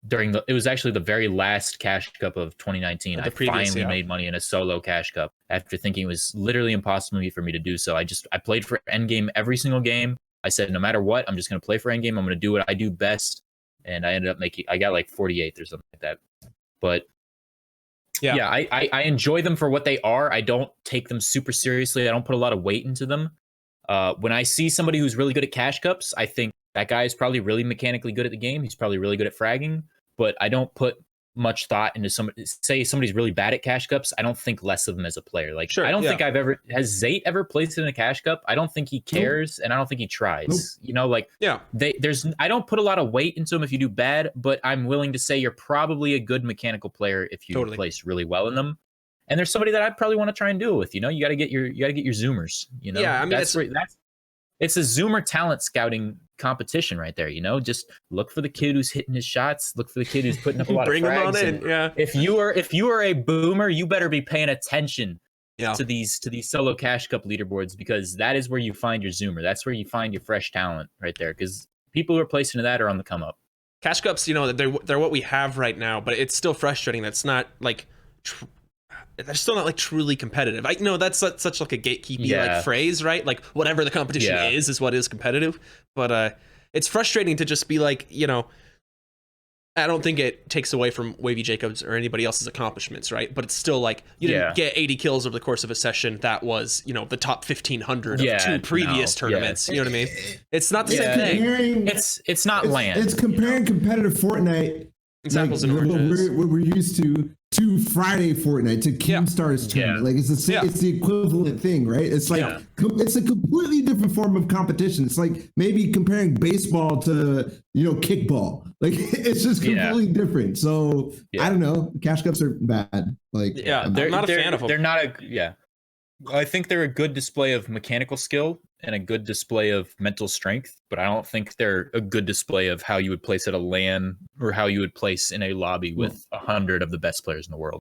It was actually the very last cash cup of 2019. I finally made money in a solo cash cup after thinking it was literally impossible for me to do so. I played for endgame every single game. I said, no matter what, I'm just going to play for endgame. I'm going to do what I do best. And I ended up I got 48th or something like that. But yeah, I enjoy them for what they are. I don't take them super seriously. I don't put a lot of weight into them. When I see somebody who's really good at cash cups, I think that guy is probably really mechanically good at the game. He's probably really good at fragging. But I don't put much thought into somebody's really bad at cash cups. I don't think less of them as a player. I don't think has Zayt ever placed in a cash cup? I don't think he cares, and I don't think he tries. I don't put a lot of weight into him if you do bad, but I'm willing to say you're probably a good mechanical player if you place really well in them. And there's somebody that I probably want to try and do it with. You got to get your zoomers. Yeah, I mean it's a zoomer talent scouting competition right there. Just look for the kid who's hitting his shots. Look for the kid who's putting up a lot of frags. Bring them on in. Yeah. If you are a boomer, you better be paying attention to these solo cash cup leaderboards, because that is where you find your zoomer. That's where you find your fresh talent right there. Because people who are placing to that are on the come up. Cash cups, they're what we have right now, but it's still frustrating. That's not they're still not truly competitive. I know that's such a gatekeeping phrase, right? Whatever the competition is what is competitive. But it's frustrating to just be I don't think it takes away from Wavy Jacobs or anybody else's accomplishments, right? But it's still you didn't get 80 kills over the course of a session. That was, the top 1,500 of two previous tournaments. You know what I mean? It's not the same thing. It's not land. It's comparing competitive Fortnite. Examples and oranges. What we're used to Friday Fortnite, to Keemstar's tournament. It's the equivalent thing, right? It's it's a completely different form of competition. It's maybe comparing baseball to kickball. It's just completely different. So I don't know. Cash cups are bad. I'm not a fan of them. They're not I think they're a good display of mechanical skill and a good display of mental strength, but I don't think they're a good display of how you would place at a LAN or how you would place in a lobby with 100 of the best players in the world.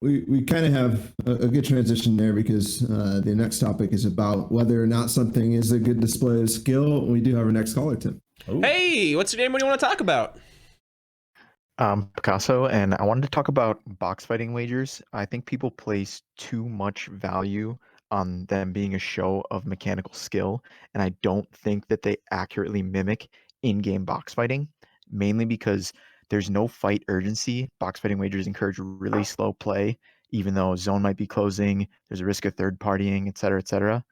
we kind of have a good transition there because the next topic is about whether or not something is a good display of skill. We do have our next caller, Tim. Ooh. Hey, what's your name? What do you want to talk about? Picasso, and I wanted to talk about box fighting wagers. I think people place too much value on them being a show of mechanical skill, and I don't think that they accurately mimic in-game box fighting, mainly because there's no fight urgency. Box fighting wagers encourage really slow play, even though zone might be closing, there's a risk of third partying, et cetera, et cetera.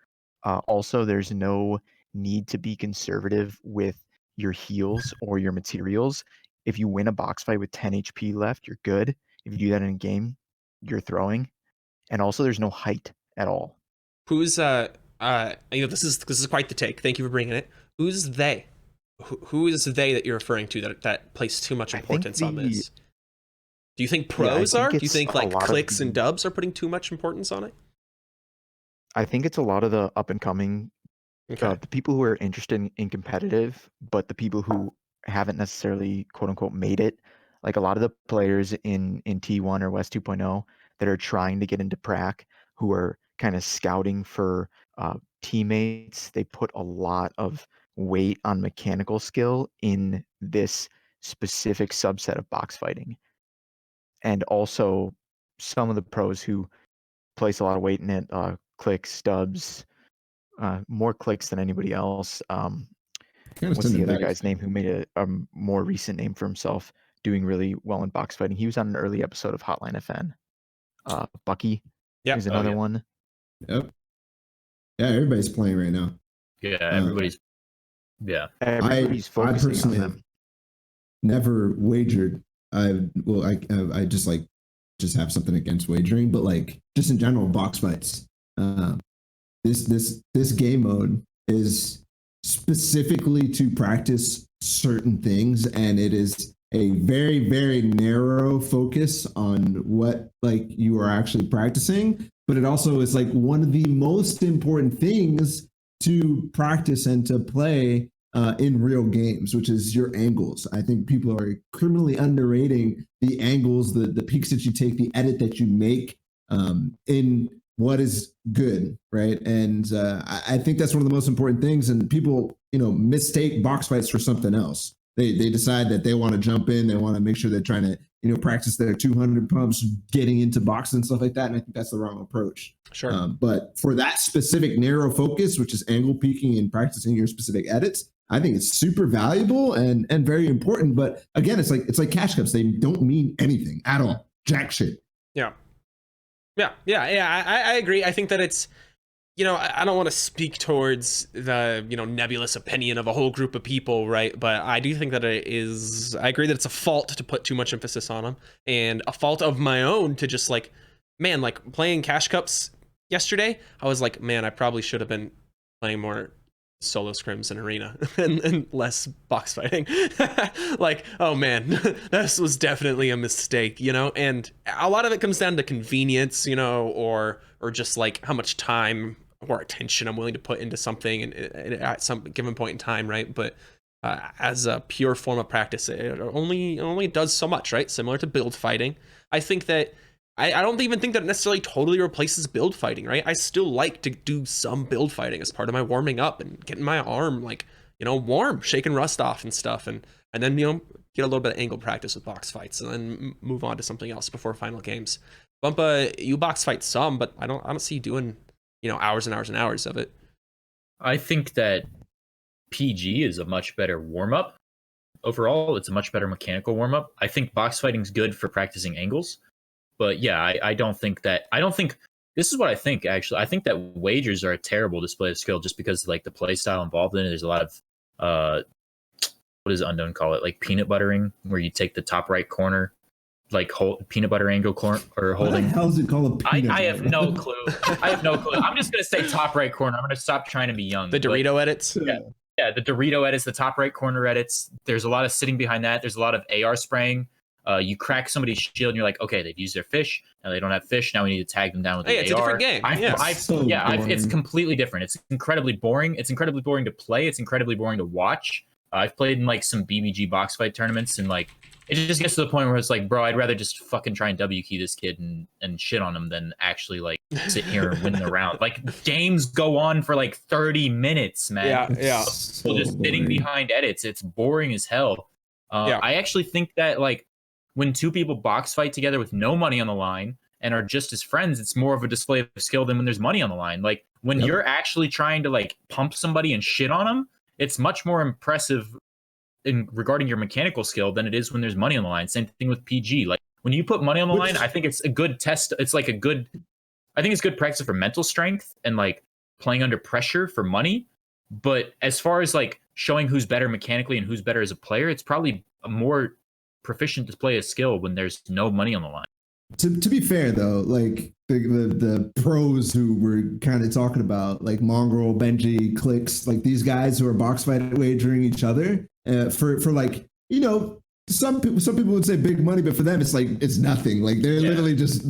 Also, there's no need to be conservative with your heals or your materials. If you win a box fight with 10 HP left, you're good. If you do that in a game, you're throwing. And also there's no height at all. Who's this is quite the take. Thank you for bringing it. Who's they? Who is they that you're referring to that place too much importance on this? Do you think pros are? Do you think like clicks and dubs are putting too much importance on it? I think it's a lot of the up and coming, the people who are interested in competitive, but the people who haven't necessarily quote unquote made it, like a lot of the players in T1 or West 2.0 that are trying to get into prac, who are kind of scouting for teammates. They put a lot of weight on mechanical skill in this specific subset of box fighting. And also some of the pros who place a lot of weight in it, clicks, dubs, more clicks than anybody else. What's the other guy's name who made a more recent name for himself, doing really well in box fighting? He was on an early episode of Hotline FN. Bucky is another one. Yep. Yeah, everybody's playing right now. Yeah, everybody's everybody's focusing I personally on them. Have never wagered. I just have something against wagering, but like just in general, box fights. This game mode is specifically to practice certain things, and it is a very, very narrow focus on what like you are actually practicing, but it also is like one of the most important things to practice and to play in real games, which is your angles. I think people are criminally underrating the angles, the peaks that you take, the edit that you make in what is good, right? And I think that's one of the most important things. And people, mistake box fights for something else. They decide that they want to jump in. They want to make sure they're trying to, practice their 200 pumps, getting into boxing and stuff like that. And I think that's the wrong approach. Sure. But for that specific narrow focus, which is angle peaking and practicing your specific edits, I think it's super valuable and very important. But again, it's like cash cups. They don't mean anything at all. Jack shit. Yeah. I agree. I think that it's, I don't want to speak towards the, nebulous opinion of a whole group of people, right? But I do think that I agree that it's a fault to put too much emphasis on them, and a fault of my own to just like playing cash cups yesterday. I was like, man, I probably should have been playing more solo scrims in arena and less box fighting. Like, oh man, this was definitely a mistake, and a lot of it comes down to convenience, or just like how much time or attention I'm willing to put into something and at some given point in time, right? But as a pure form of practice, it only does so much, right? Similar to build fighting. I think that I don't even think that it necessarily totally replaces build fighting, right? I still like to do some build fighting as part of my warming up and getting my arm warm, shaking rust off and stuff, and then get a little bit of angle practice with box fights, and then move on to something else before final games. Bumpaah, you box fight some, but I don't see you doing hours and hours and hours of it. I think that PG is a much better warm up. Overall, it's a much better mechanical warm up. I think box fighting's good for practicing angles. But yeah, I don't think this is what I think, actually. I think that wagers are a terrible display of skill just because like the play style involved in it. There's a lot of what does Unknown call it? Like peanut buttering, where you take the top right corner, like hold peanut butter angle corner or holding. What the hell is it called? I have no clue. I'm just gonna say top right corner. I'm gonna stop trying to be young. The Dorito edits. Yeah, the Dorito edits, the top right corner edits. There's a lot of sitting behind that. There's a lot of AR spraying. You crack somebody's shield and you're like, okay, they've used their fish. Now they don't have fish. Now we need to tag them down with the AR. It's a different game. It's completely different. It's incredibly boring. It's incredibly boring to play. It's incredibly boring to watch. I've played in like some BBG box fight tournaments, and like it just gets to the point where it's like, bro, I'd rather just fucking try and W key this kid and shit on him than actually like sit here and win the round. Like games go on for like 30 minutes, man. Yeah. So just sitting behind edits, it's boring as hell. Yeah. I actually think that like when two people box fight together with no money on the line and are just as friends, it's more of a display of skill than when there's money on the line. Like when you're actually trying to like pump somebody and shit on them, it's much more impressive in regarding your mechanical skill than it is when there's money on the line. Same thing with PG. Like when you put money on the line, I think it's a good test. It's like I think it's good practice for mental strength and like playing under pressure for money. But as far as like showing who's better mechanically and who's better as a player, it's probably a more proficient display of skill when there's no money on the line. To be fair though, like the pros who we're kind of talking about, like Mongrel, Benji, Clicks, like these guys who are box fight wagering each other for like, you know, some people would say big money, but for them it's like it's nothing. Like they're literally just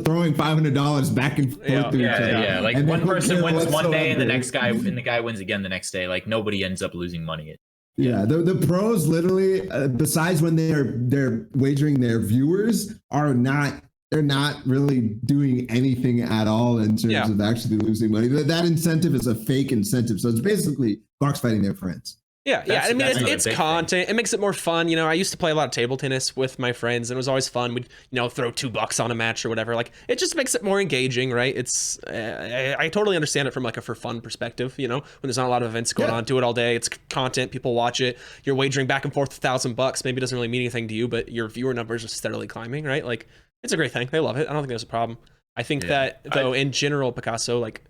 throwing $500 back and forth to each other. Yeah. Like and one person wins one day and the whatsoever. the guy wins again the next day. Like nobody ends up losing money. Yeah, the pros literally, besides when they're wagering their viewers, they're not really doing anything at all in terms of actually losing money. That incentive is a fake incentive, so it's basically box fighting their friends. Yeah. I mean, it's content. It makes it more fun. You know, I used to play a lot of table tennis with my friends, and it was always fun. We'd, you know, throw $2 on a match or whatever. Like, it just makes it more engaging, right? It's, I totally understand it from like a for fun perspective. You know, when there's not a lot of events going on to it all day, it's content. People watch it. You're wagering back and forth $1,000. Maybe it doesn't really mean anything to you, but your viewer numbers are steadily climbing, right? Like, it's a great thing. They love it. I don't think there's a problem. I think that though, in general, Picasso, like,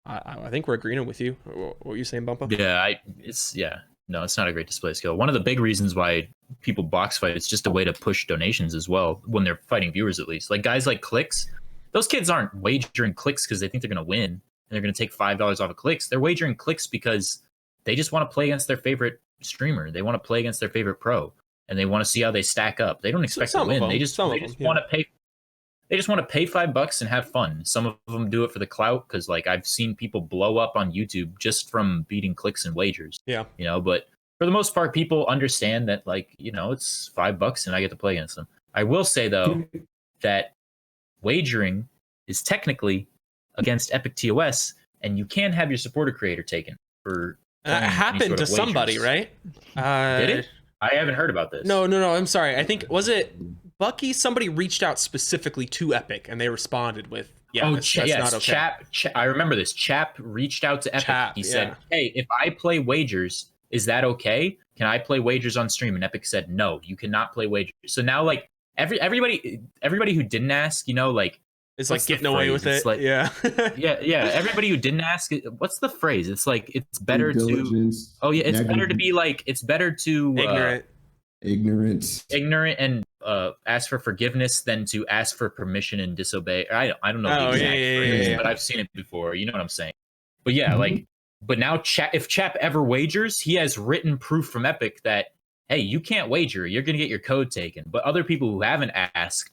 I think we're agreeing with you. What were you saying, Bumpaah? No, it's not a great display skill. One of the big reasons why people box fight, it's just a way to push donations as well when they're fighting viewers, at least. Like guys like Clicks, those kids aren't wagering Clicks because they think they're going to win and they're going to take $5 off of Clicks. They're wagering Clicks because they just want to play against their favorite streamer. They want to play against their favorite pro and they want to see how they stack up. They don't expect to win. They just want to pay. They just want to pay $5 and have fun. Some of them do it for the clout because, like, I've seen people blow up on YouTube just from beating Clicks and wagers. Yeah, you know. But for the most part, people understand that, like, you know, it's $5 and I get to play against them. I will say though that wagering is technically against Epic TOS, and you can have your supporter creator taken for. That happened to somebody, right? Did it? I haven't heard about this. No. I'm sorry. I think was it Bucky? Somebody reached out specifically to Epic, and they responded with, "Yeah, that's not okay." Chap, I remember this. Chap reached out to Epic. He said, "Hey, if I play wagers, is that okay? Can I play wagers on stream?" And Epic said, "No, you cannot play wagers." So now, like everybody who didn't ask, you know, like it's like getting away with it. Like, yeah. Everybody who didn't ask, what's the phrase? It's like it's better to. Oh yeah, it's better to be like it's better to ignorant and ask for forgiveness than to ask for permission and disobey. I don't know the exact phrase, but I've seen it before. You know what I'm saying? But yeah, like, but now if Chap ever wagers, he has written proof from Epic that, hey, you can't wager. You're gonna get your code taken. But other people who haven't asked,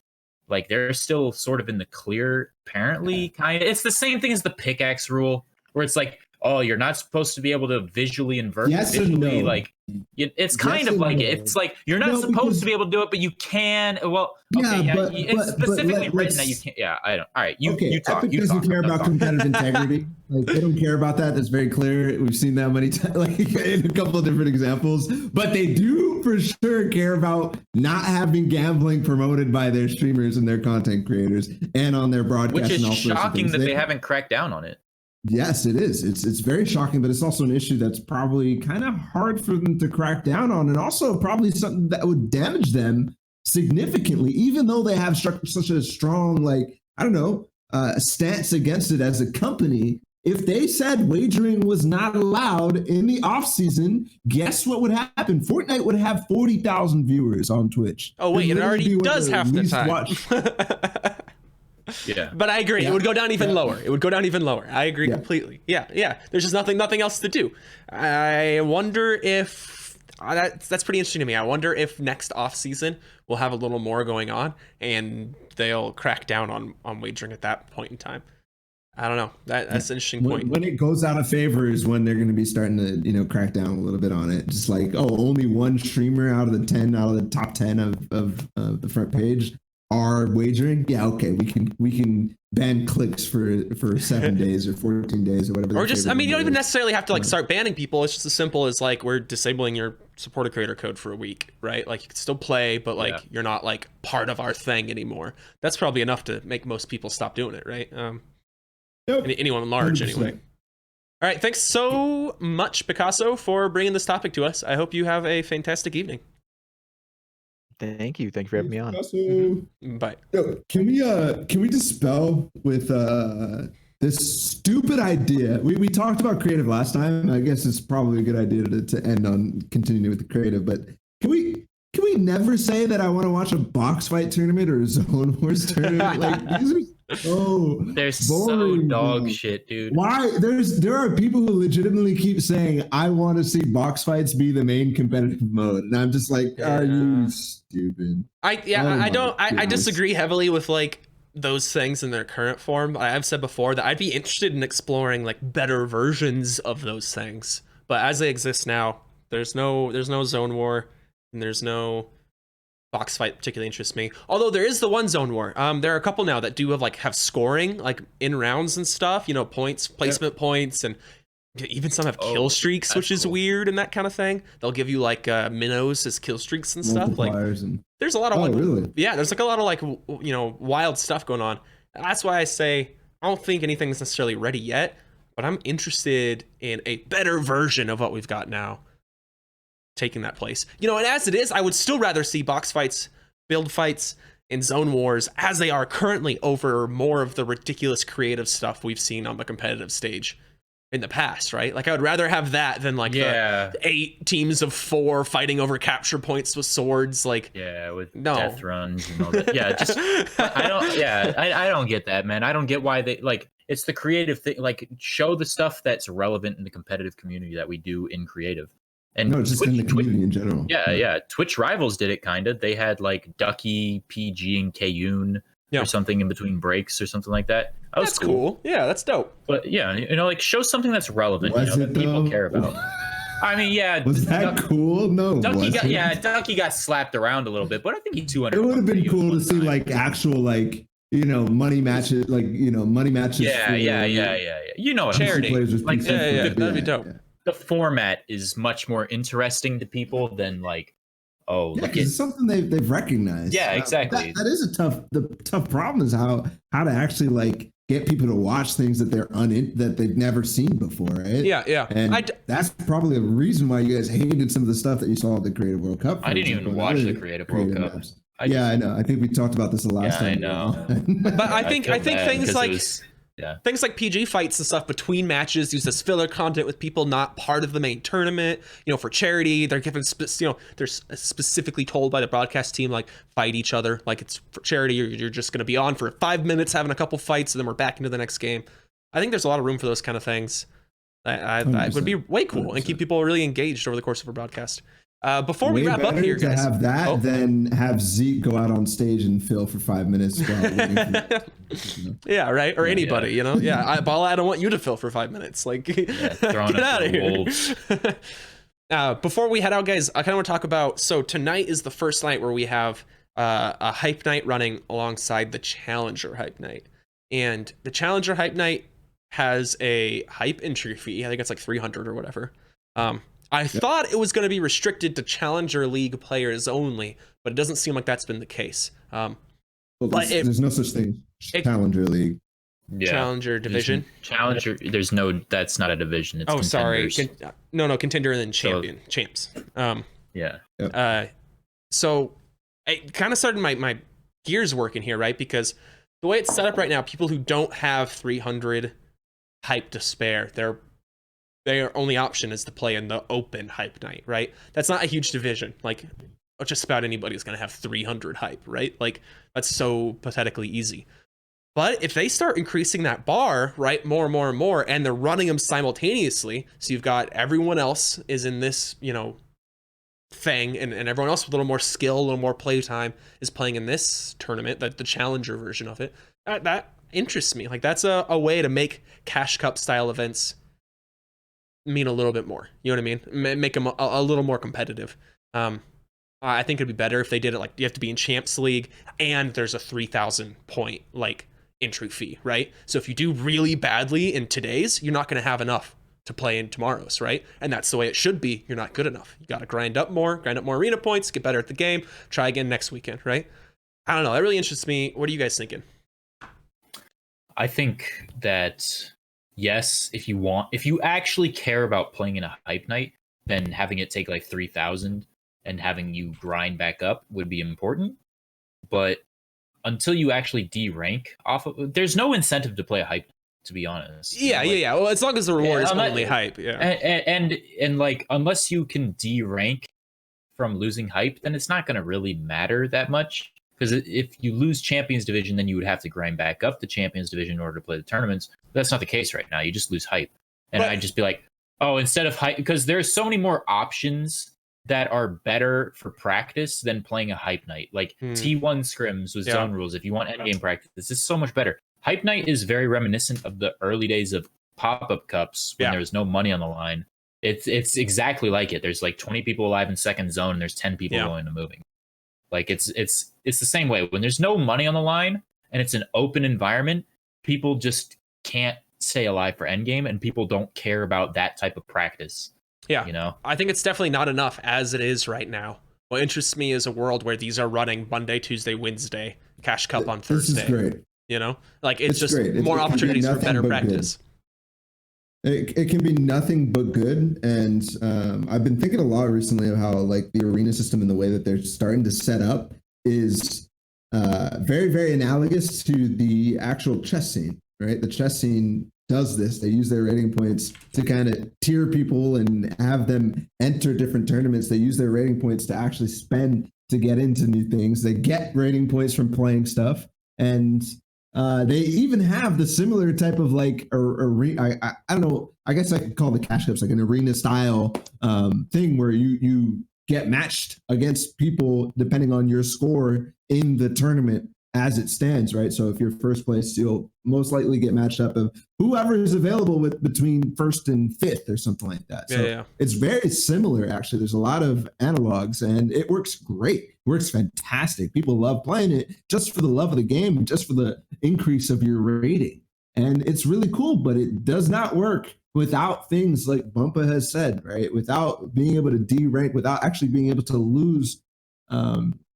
like, they're still sort of in the clear. Apparently, kind of. It's the same thing as the pickaxe rule, where it's like, oh, you're not supposed to be able to visually invert. Visually, like. It's kind of like it's like you're not supposed to be able to do it, but you can. Well, okay, it's specifically written that you can't. Yeah, I don't. All right, you talk. Epic doesn't care about competitive integrity. Like they don't care about that. That's very clear. We've seen that many times, like in a couple of different examples. But they do for sure care about not having gambling promoted by their streamers and their content creators and on their broadcast. Which is and all shocking that they haven't cracked down on it. Yes, it is. It's very shocking, but it's also an issue that's probably kind of hard for them to crack down on, and also probably something that would damage them significantly, even though they have such a strong, like, I don't know, stance against it as a company. If they said wagering was not allowed in the off season, guess what would happen? Fortnite would have 40,000 viewers on Twitch. Oh wait, it already does half the time. Yeah, but I agree. It would go down even lower. It would go down even lower. I agree completely. Yeah. There's just nothing else to do. I wonder if that's pretty interesting to me. I wonder if next off season we'll have a little more going on and they'll crack down on wagering at that point in time. I don't know. That's an interesting point. When it goes out of favor is when they're going to be starting to, crack down a little bit on it. Just like, only one streamer out of the top 10 of the front page are wagering. Yeah, okay, we can ban clicks for 7 days or 14 days or whatever. Or just, you don't even necessarily have to like start banning people. It's just as simple as like we're disabling your supporter creator code for a week, right? Like you can still play, but like you're not like part of our thing anymore. That's probably enough to make most people stop doing it, right? Yep. Anyone large 100%. anyway. All right, thanks so much, Picasso, for bringing this topic to us. I hope you have a fantastic evening. Thank you for having me on. Bye. Yo, can we dispel with this stupid idea? We talked about creative last time. I guess it's probably a good idea to end on continuing with the creative, but can we never say that I want to watch a box fight tournament or a zone wars tournament? Like these are they're boring, so dog bro. shit, dude. Why? There are people who legitimately keep saying, I want to see box fights be the main competitive mode. And I'm just like, are you stupid? I disagree heavily with like those things in their current form. I've said before that I'd be interested in exploring like better versions of those things. But as they exist now, there's no zone war and there's no box fight particularly interests me. Although there is the one zone war. There are a couple now that do have scoring like in rounds and stuff, points, placement points, and even some have kill streaks, which is weird and that kind of thing. They'll give you like minnows as kill streaks and stuff. Like there's a lot of there's like a lot of like wild stuff going on. That's why I say I don't think anything's necessarily ready yet, but I'm interested in a better version of what we've got now taking that place. And as it is, I would still rather see box fights, build fights, and zone wars as they are currently over more of the ridiculous creative stuff we've seen on the competitive stage in the past, right? Like I would rather have that than like the 8 teams of 4 fighting over capture points with swords, like with death runs and all that. I don't get that, man. I don't get why they like it's the creative thing. Like show the stuff that's relevant in the competitive community that we do in creative. And no, just in the community in general. Yeah. Twitch Rivals did it kind of. They had like Ducky, PG, and Kayun or something in between breaks or something like that. That's cool. Yeah, that's dope. But like show something that's relevant, that people care about. I mean, was that cool? No, Ducky got slapped around a little bit, but I think he 200. It would have been cool to see like actual like money matches, like money matches. Yeah. Charity. Like that'd be dope. The format is much more interesting to people than like, it's something they've recognized. Yeah, exactly. That is the tough problem is how to actually like get people to watch things that that they've never seen before, right? Yeah. And that's probably a reason why you guys hated some of the stuff that you saw at the Creative World Cup. I didn't even watch the Creative World Cup. I know. I think we talked about this the last time. I know. But I think things like things like PG fights and stuff between matches use this filler content with people not part of the main tournament. For charity, they're given they're specifically told by the broadcast team like fight each other, like it's for charity. Or you're just going to be on for 5 minutes having a couple fights, and then we're back into the next game. I think there's a lot of room for those kind of things. That would be way cool 100%. And keep people really engaged over the course of a broadcast. Before we wrap up here, guys, to have that than have Zeke go out on stage and fill for 5 minutes while waiting for yeah, right, or anybody, Balla, I don't want you to fill for 5 minutes, like get out of here. Before we head out, guys, I kind of want to talk about, so tonight is the first night where we have a hype night running alongside the Challenger hype night, and the Challenger hype night has a hype entry fee. I think it's like 300 or whatever. I thought it was going to be restricted to Challenger League players only, but it doesn't seem like that's been the case. There's no such thing. Challenger League. Yeah. Challenger division. Challenger. That's not a division. It's Contender and then champion. Champs. So it kind of started my gears working here, right? Because the way it's set up right now, people who don't have 300 hype to spare, their only option is to play in the open hype night, right? That's not a huge division. Like just about anybody's going to have 300 hype, right? Like that's so pathetically easy. But if they start increasing that bar, right, more and more and more, and they're running them simultaneously, so you've got everyone else is in this, thing, and everyone else with a little more skill, a little more playtime is playing in this tournament, the Challenger version of it. That interests me. Like that's a way to make Cash Cup style events mean a little bit more. You know what I mean? Make them a little more competitive. I think it'd be better if they did it like you have to be in Champs League and there's a 3,000 point like entry fee, right? So if you do really badly in today's, you're not going to have enough to play in tomorrow's, right? And that's the way it should be. You're not good enough. You got to grind up more arena points, get better at the game, try again next weekend, right? I don't know. That really interests me. What are you guys thinking? I think that yes, if you actually care about playing in a hype night, then having it take like 3,000 and having you grind back up would be important. But until you actually D-rank off of, there's no incentive to play a hype, to be honest. Yeah, yeah. Well, as long as the reward is only hype, yeah. And like, unless you can D-rank from losing hype, then it's not going to really matter that much. Because if you lose Champions Division, then you would have to grind back up the Champions Division in order to play the tournaments. But that's not the case right now. You just lose hype. And I'd just be like, oh, instead of hype, because there's so many more options that are better for practice than playing a hype night. Like T1 scrims with zone rules. If you want endgame practice, this is so much better. Hype night is very reminiscent of the early days of pop-up cups when there was no money on the line. It's exactly like it. There's like 20 people alive in second zone and there's 10 people going to moving. Like it's the same way. When there's no money on the line and it's an open environment, people just can't stay alive for endgame and people don't care about that type of practice. Yeah, you know, I think it's definitely not enough as it is right now. What interests me is a world where these are running Monday, Tuesday, Wednesday, Cash Cup on Thursday. This is great. You know, like it's just great. more opportunities for better practice. It can be nothing but good. And I've been thinking a lot recently of how like the arena system and the way that they're starting to set up is very, very analogous to the actual chess scene, right? The chess scene does this. They use their rating points to kind of tier people and have them enter different tournaments. They use their rating points to actually spend to get into new things. They get rating points from playing stuff. And they even have the similar type of like I don't know. I guess I could call the Cash Cups like an arena style thing where you get matched against people depending on your score in the tournament as it stands, right? So if you're first place, you'll most likely get matched up of whoever is available with between first and fifth or something like that. So it's very similar, actually. There's a lot of analogs and it works great. It works fantastic. People love playing it just for the love of the game and just for the increase of your rating. And it's really cool, but it does not work without things like Bumpaah has said, right? Without being able to D-rank, without actually being able to lose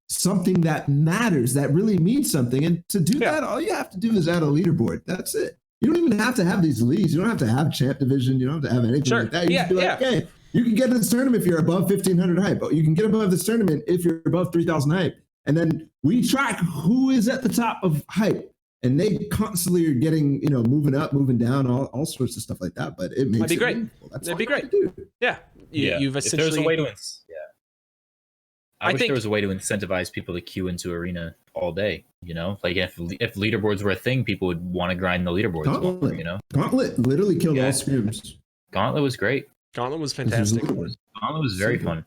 something that matters, that really means something. And to do that, all you have to do is add a leaderboard. That's it. You don't even have to have these leagues. You don't have to have champ division. You don't have to have anything like that. You just be like, okay, you can get to this tournament if you're above 1,500 hype. You can get above this tournament if you're above 3,000 hype. And then we track who is at the top of hype. And they constantly are getting, moving up, moving down, all sorts of stuff like that. But it makes That'd be great. Meaningful. That'd be great. Yeah. You've essentially. If there's a way to I wish there was a way to incentivize people to queue into arena all day. Like if leaderboards were a thing, people would want to grind the leaderboards. Gauntlet, Gauntlet literally killed all scrims. Gauntlet was great. Gauntlet was fantastic. Gauntlet was very fun.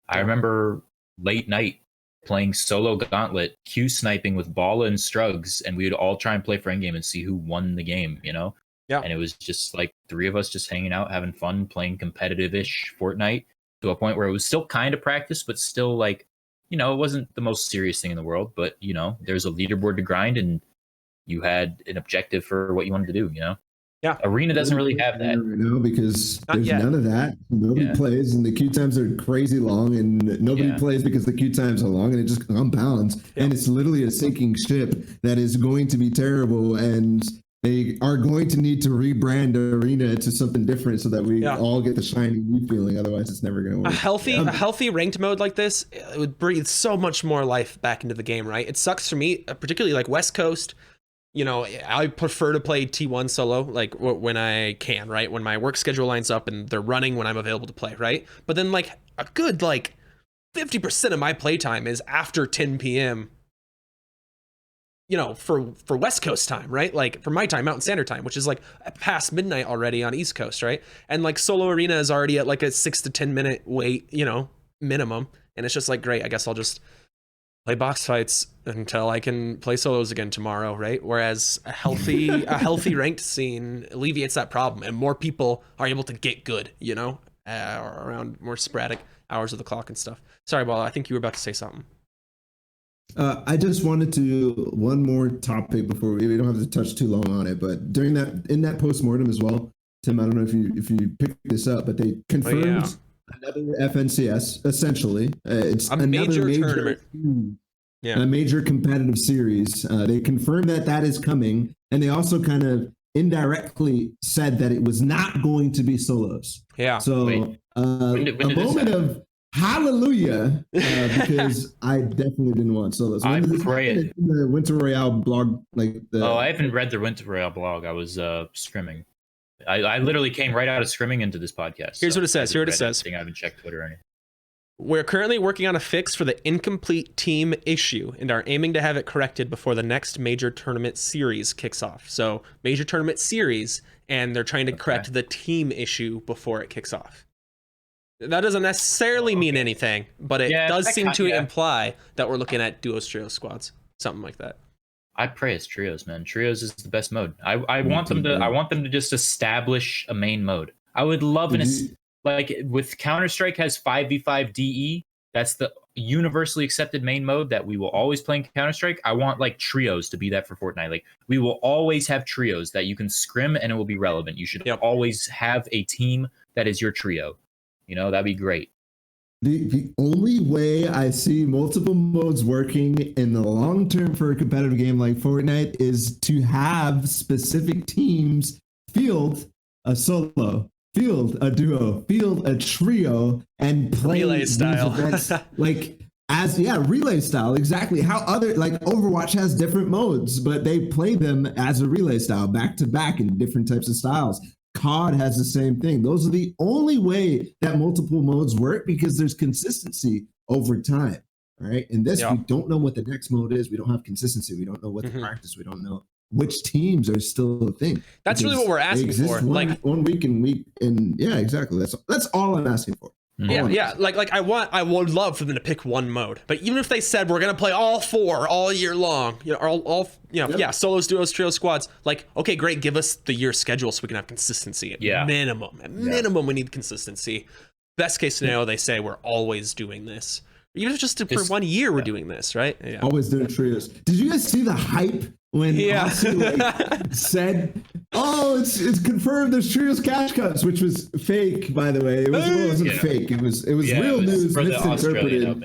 I remember late night playing solo Gauntlet, queue sniping with Balla and Strugs, and we would all try and play for endgame and see who won the game. Yeah. And it was just like three of us just hanging out, having fun, playing competitive-ish Fortnite. To a point where it was still kind of practice, but still like, it wasn't the most serious thing in the world, but there's a leaderboard to grind and you had an objective for what you wanted to do, Yeah. Arena doesn't really have that. Because there's none of that. Nobody plays and the queue times are crazy long and nobody plays because the queue times are long and it just compounds. And it's literally a sinking ship that is going to be terrible and they are going to need to rebrand Arena to something different so that we all get the shiny new feeling. Otherwise, it's never going to work. A healthy ranked mode like this, it would breathe so much more life back into the game, right? It sucks for me, particularly like West Coast. I prefer to play T1 solo, like when I can, right? When my work schedule lines up and they're running when I'm available to play, right? But then like a good 50% of my playtime is after 10 p.m. For West Coast time, right? Like for my time, Mountain Standard Time, which is like past midnight already on East Coast, right? And like solo arena is already at like a 6 to 10 minute wait, minimum. And it's just like, great, I guess I'll just play box fights until I can play solos again tomorrow, right? Whereas a healthy ranked scene alleviates that problem, and more people are able to get good, you know, around more sporadic hours of the clock and stuff. Sorry, Balla, I think you were about to say something. I just wanted to one more topic before we don't have to touch too long on it, but during that post-mortem as well, Tim, I don't know if you picked this up, but they confirmed another FNCS. Essentially, it's A major tournament. A major competitive series. They confirmed that is coming, and they also kind of indirectly said that it was not going to be solos. Yeah. So a moment of hallelujah, because I definitely didn't want solos. I pray it. The Winter Royale blog, I haven't read the Winter Royale blog. I was scrimming. I literally came right out of scrimming into this podcast. Here's what it says. I haven't checked Twitter or anything. We're currently working on a fix for the incomplete team issue and are aiming to have it corrected before the next major tournament series kicks off. So major tournament series, and they're trying to correct the team issue before it kicks off. That doesn't necessarily mean anything, but it does seem to imply that we're looking at duos, trios, squads, something like that. I pray it's trios, man. Trios is the best mode. I want them to just establish a main mode. I would love like with Counter-Strike has 5v5 DE. That's the universally accepted main mode that we will always play in Counter-Strike. I want like trios to be that for Fortnite. Like we will always have trios that you can scrim and it will be relevant. You should always have a team that is your trio. You know, that'd be great. The only way I see multiple modes working in the long term for a competitive game like Fortnite is to have specific teams field a solo, field a duo, field a trio, and play relay these style. events relay style. Exactly how other like Overwatch has different modes, but they play them as a relay style back to back in different types of styles. COD has the same thing. Those are the only way that multiple modes work because there's consistency over time. All right. In this, we don't know what the next mode is. We don't have consistency. We don't know what the practice. We don't know which teams are still a thing. That's really what we're asking for. One week and yeah, exactly. That's all I'm asking for. Yeah. Like I would love for them to pick one mode, but even if they said we're gonna play all four all year long, you know, solos, duos, trios, squads. Like, okay, great, give us the year schedule so we can have consistency. At minimum, we need consistency. Best case scenario, they say we're always doing this. Even if just for 1 year, we're doing this, right? Yeah. Always doing trios. Did you guys see the hype when Aussie said, "Oh, it's confirmed there's trios cash cups," which was fake, by the way. It wasn't fake. It was real news misinterpreted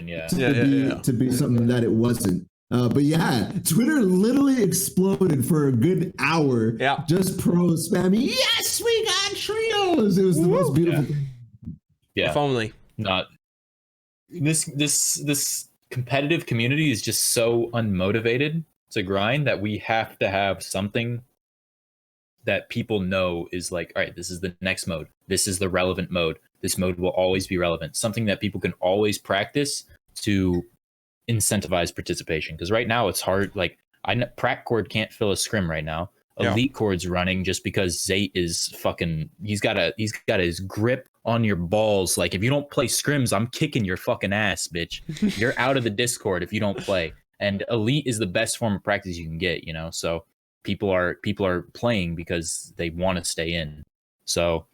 to be something that it wasn't. But yeah, Twitter literally exploded for a good hour. Yeah. Just pro spamming. Yes, we got trios. It was the most beautiful thing. Yeah. If only. Not this competitive community is just so unmotivated to grind that we have to have something that people know is like, all right, this is the next mode. This is the relevant mode. This mode will always be relevant. Something that people can always practice to incentivize participation. Because right now it's hard. Like Prac Cord can't fill a scrim right now. Elite Cord's running just because Zayt is fucking. He's got his grip on your balls. Like if you don't play scrims, I'm kicking your fucking ass, bitch. You're out of the Discord if you don't play. And Elite is the best form of practice you can get, you know. So people are playing because they want to stay in. So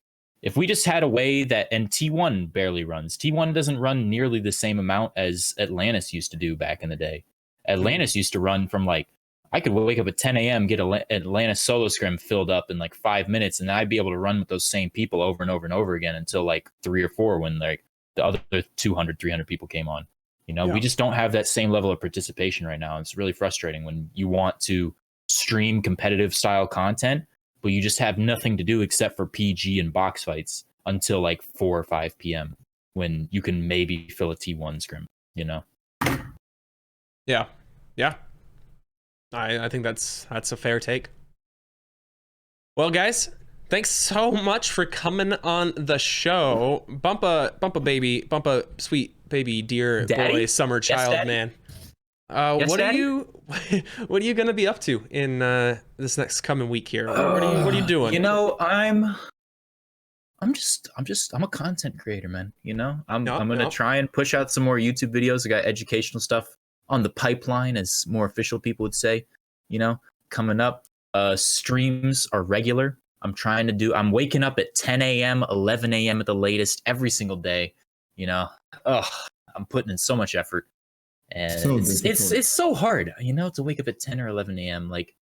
if we just had a way that, and T1 barely runs. T1 doesn't run nearly the same amount as Atlantis used to do back in the day. Atlantis used to run from like, I could wake up at 10 a.m., get Atlantis solo scrim filled up in like 5 minutes, and I'd be able to run with those same people over and over and over again until like 3 or 4 when like the other 200, 300 people came on. You know, we just don't have that same level of participation right now. It's really frustrating when you want to stream competitive style content, but you just have nothing to do except for PG and box fights until like 4 or 5 p.m. when you can maybe fill a T1 scrim, you know? Yeah. I think that's a fair take. Well, guys, thanks so much for coming on the show. Bumpaah baby, Bumpaah sweet baby, dear Daddy? boy, summer child, Daddy? man. Yes, what Daddy? are you gonna be up to in this next coming week here? What are you doing? You know, I'm a content creator, man. You know, I'm gonna try and push out some more YouTube videos. I got educational stuff on the pipeline, as more official people would say, coming up. Streams are regular. I'm waking up at 10 a.m., 11 a.m. at the latest every single day. I'm putting in so much effort. And So it's so hard, to wake up at 10 or 11 a.m. Like,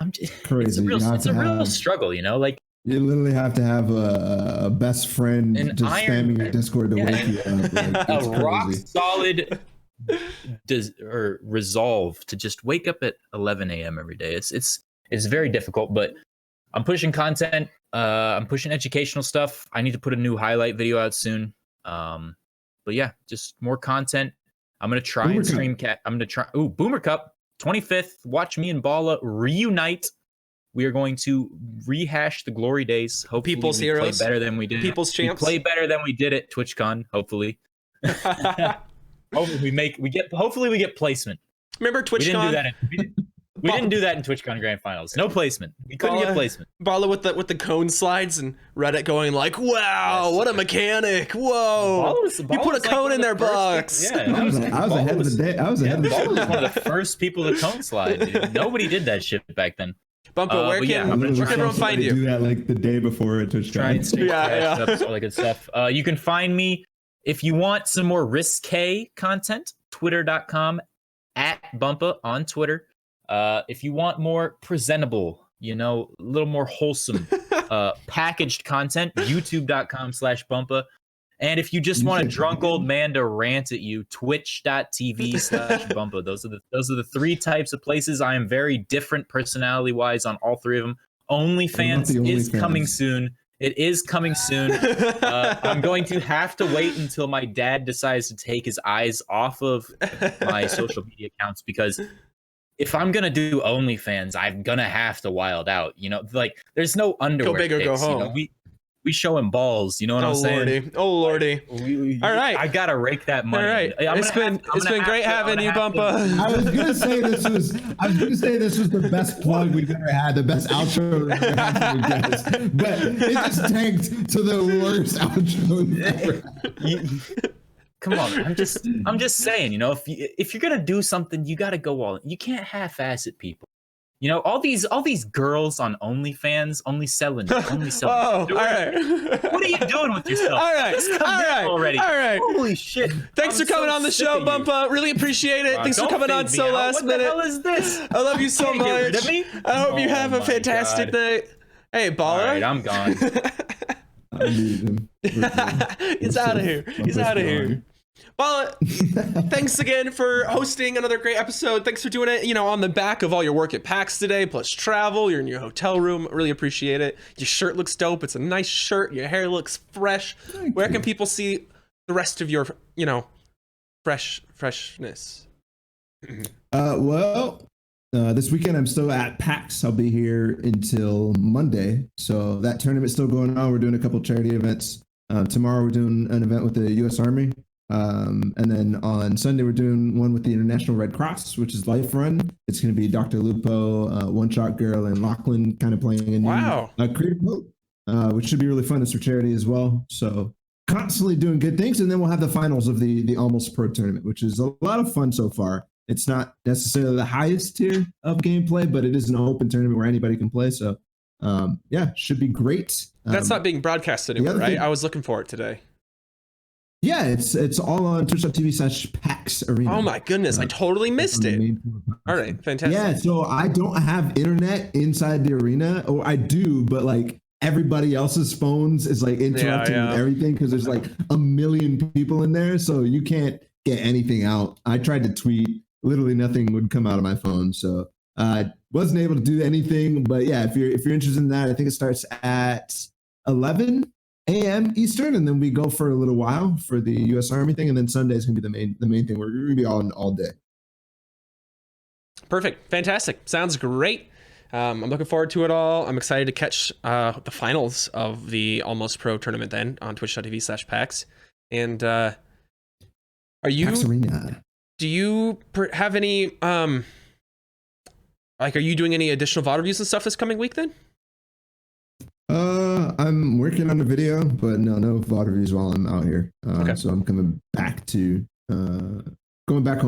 I'm just Crazy. It's a real struggle, like. You literally have to have a best friend just spamming your Discord to wake you up. Like, a rock solid resolve to just wake up at 11 a.m. every day. It's very difficult, but I'm pushing content. I'm pushing educational stuff. I need to put a new highlight video out soon. But yeah, just more content. I'm gonna try and stream cat. I'm gonna try. Ooh, Boomer Cup 25th. Watch me and Balla reunite. We are going to rehash the glory days. Hopefully, People's we heroes. play better than we did. People's champs. We play better than we did at TwitchCon. Hopefully. Hopefully we get placement. Remember TwitchCon? We didn't do that in TwitchCon Grand Finals. No placement. We couldn't get placement. Balla with the cone slides and Reddit going like, "Wow, what a mechanic! Whoa, you put a cone in their box." I was ahead of the day. I was ahead of the Balla was one of the first people to cone slide. Dude. Nobody did that shit back then. Bumpaah, where can everyone find you? Do that like the day before a TwitchCon. Try and stay all that good stuff. You can find me if you want some more risque content. Twitter.com @Bumpaah on Twitter. If you want more presentable, a little more wholesome, packaged content, youtube.com/Bumpaah. And if you just want a drunk old man to rant at you, twitch.tv/Bumpaah. Those are the three types of places. I am very different personality wise on all three of them. OnlyFans is coming soon. It is coming soon. I'm going to have to wait until my dad decides to take his eyes off of my social media accounts, because if I'm gonna do OnlyFans, I'm gonna have to wild out. Like there's no underwear. Go big or go home. We show him balls. You know what I'm saying? Oh lordy! All right, I gotta rake that money. All right, it's been great having you, Bumpaah. I was gonna say this was the best plug we've ever had, the best outro we've ever had for the guests, but it just tanked to the worst outro ever. Come on, I'm just saying, if you're gonna do something, you gotta go all in. You can't half-ass it, people. All these girls on OnlyFans only selling. Oh, all right. What are you doing with yourself? All right, Just come down already. All right. Holy shit! Thanks for coming on the show, Bumpaah. Really appreciate it. Thanks for coming on so last minute. What the hell is this? I love you so much. Get rid of me? I hope you have a fantastic night. Hey, Balla. All right, I'm gone. He's out of here. He's out of here. Balla, thanks again for hosting another great episode. Thanks for doing it, on the back of all your work at PAX today, plus travel. You're in your hotel room. Really appreciate it. Your shirt looks dope. It's a nice shirt. Your hair looks fresh. Where can people see the rest of your, freshness? This weekend I'm still at PAX. I'll be here until Monday. So that tournament's still going on. We're doing a couple charity events. Tomorrow we're doing an event with the U.S. Army. And then on Sunday, we're doing one with the International Red Cross, which is Life Run. It's going to be Dr. Lupo, One Shot Girl, and Lachlan kind of playing a new creative mode, which should be really fun. It's for charity as well. So constantly doing good things. And then we'll have the finals of the Almost Pro tournament, which is a lot of fun so far. It's not necessarily the highest tier of gameplay, but it is an open tournament where anybody can play. So should be great. That's not being broadcast anymore, right? I was looking for it today. Yeah, it's all on twitch.tv/PAX Arena. Oh my goodness, I totally missed it. All right, fantastic. Yeah, so I don't have internet inside the arena, or I do, but like everybody else's phones is like interrupting everything because there's like a million people in there, so you can't get anything out. I tried to tweet, literally nothing would come out of my phone, so I wasn't able to do anything. But yeah, if you're interested in that, I think it starts at 11 a.m. Eastern, and then we go for a little while for the U.S. Army thing, and then Sunday is gonna be the main thing. We're gonna be on all day. Perfect, fantastic, sounds great. I'm looking forward to it all. I'm excited to catch the finals of the Almost Pro tournament then on twitch.tv/PAX. And are you? PAX Arena. Do you have any are you doing any additional VOD reviews and stuff this coming week then? I'm working on a video, but no VOD reviews while I'm out here. Okay. So I'm coming back home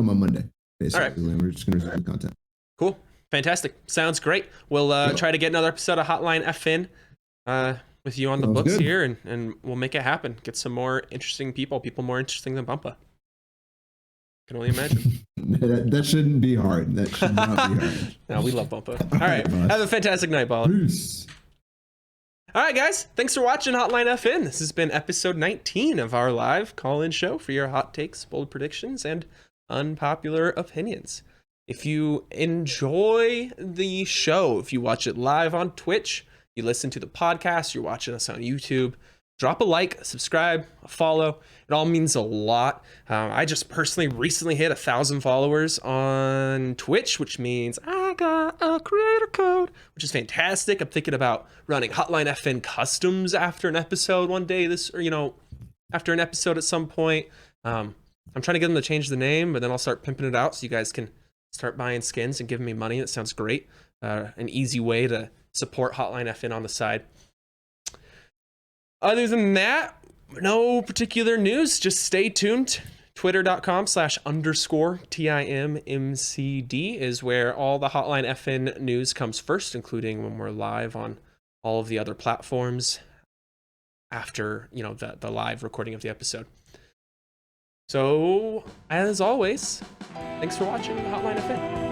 on Monday. basically. And we're just going to resume the content. Cool. Fantastic. Sounds great. We'll try to get another episode of Hotline FN with you on the Sounds books good. here, and we'll make it happen. Get some more interesting people more interesting than Bumpaah. Can only imagine. that shouldn't be hard. That should not be hard. No, we love Bumpaah. All right. boss. Have a fantastic night, Balla. Peace. All right, guys. Thanks for watching Hotline FN. This has been episode 19 of our live call-in show for your hot takes, bold predictions, and unpopular opinions. If you enjoy the show, if you watch it live on Twitch, you listen to the podcast, you're watching us on YouTube, drop a like, subscribe, a follow. It all means a lot. I just personally recently hit 1,000 followers on Twitch, which means I got a creator code, which is fantastic. I'm thinking about running Hotline FN customs after an episode one day, after an episode at some point. I'm trying to get them to change the name, but then I'll start pimping it out so you guys can start buying skins and giving me money. That sounds great. An easy way to support Hotline FN on the side. Other than that, no particular news. Just stay tuned. Twitter.com/_TIMMCD is where all the Hotline FN news comes first, including when we're live on all of the other platforms after, the live recording of the episode. So, as always, thanks for watching Hotline FN.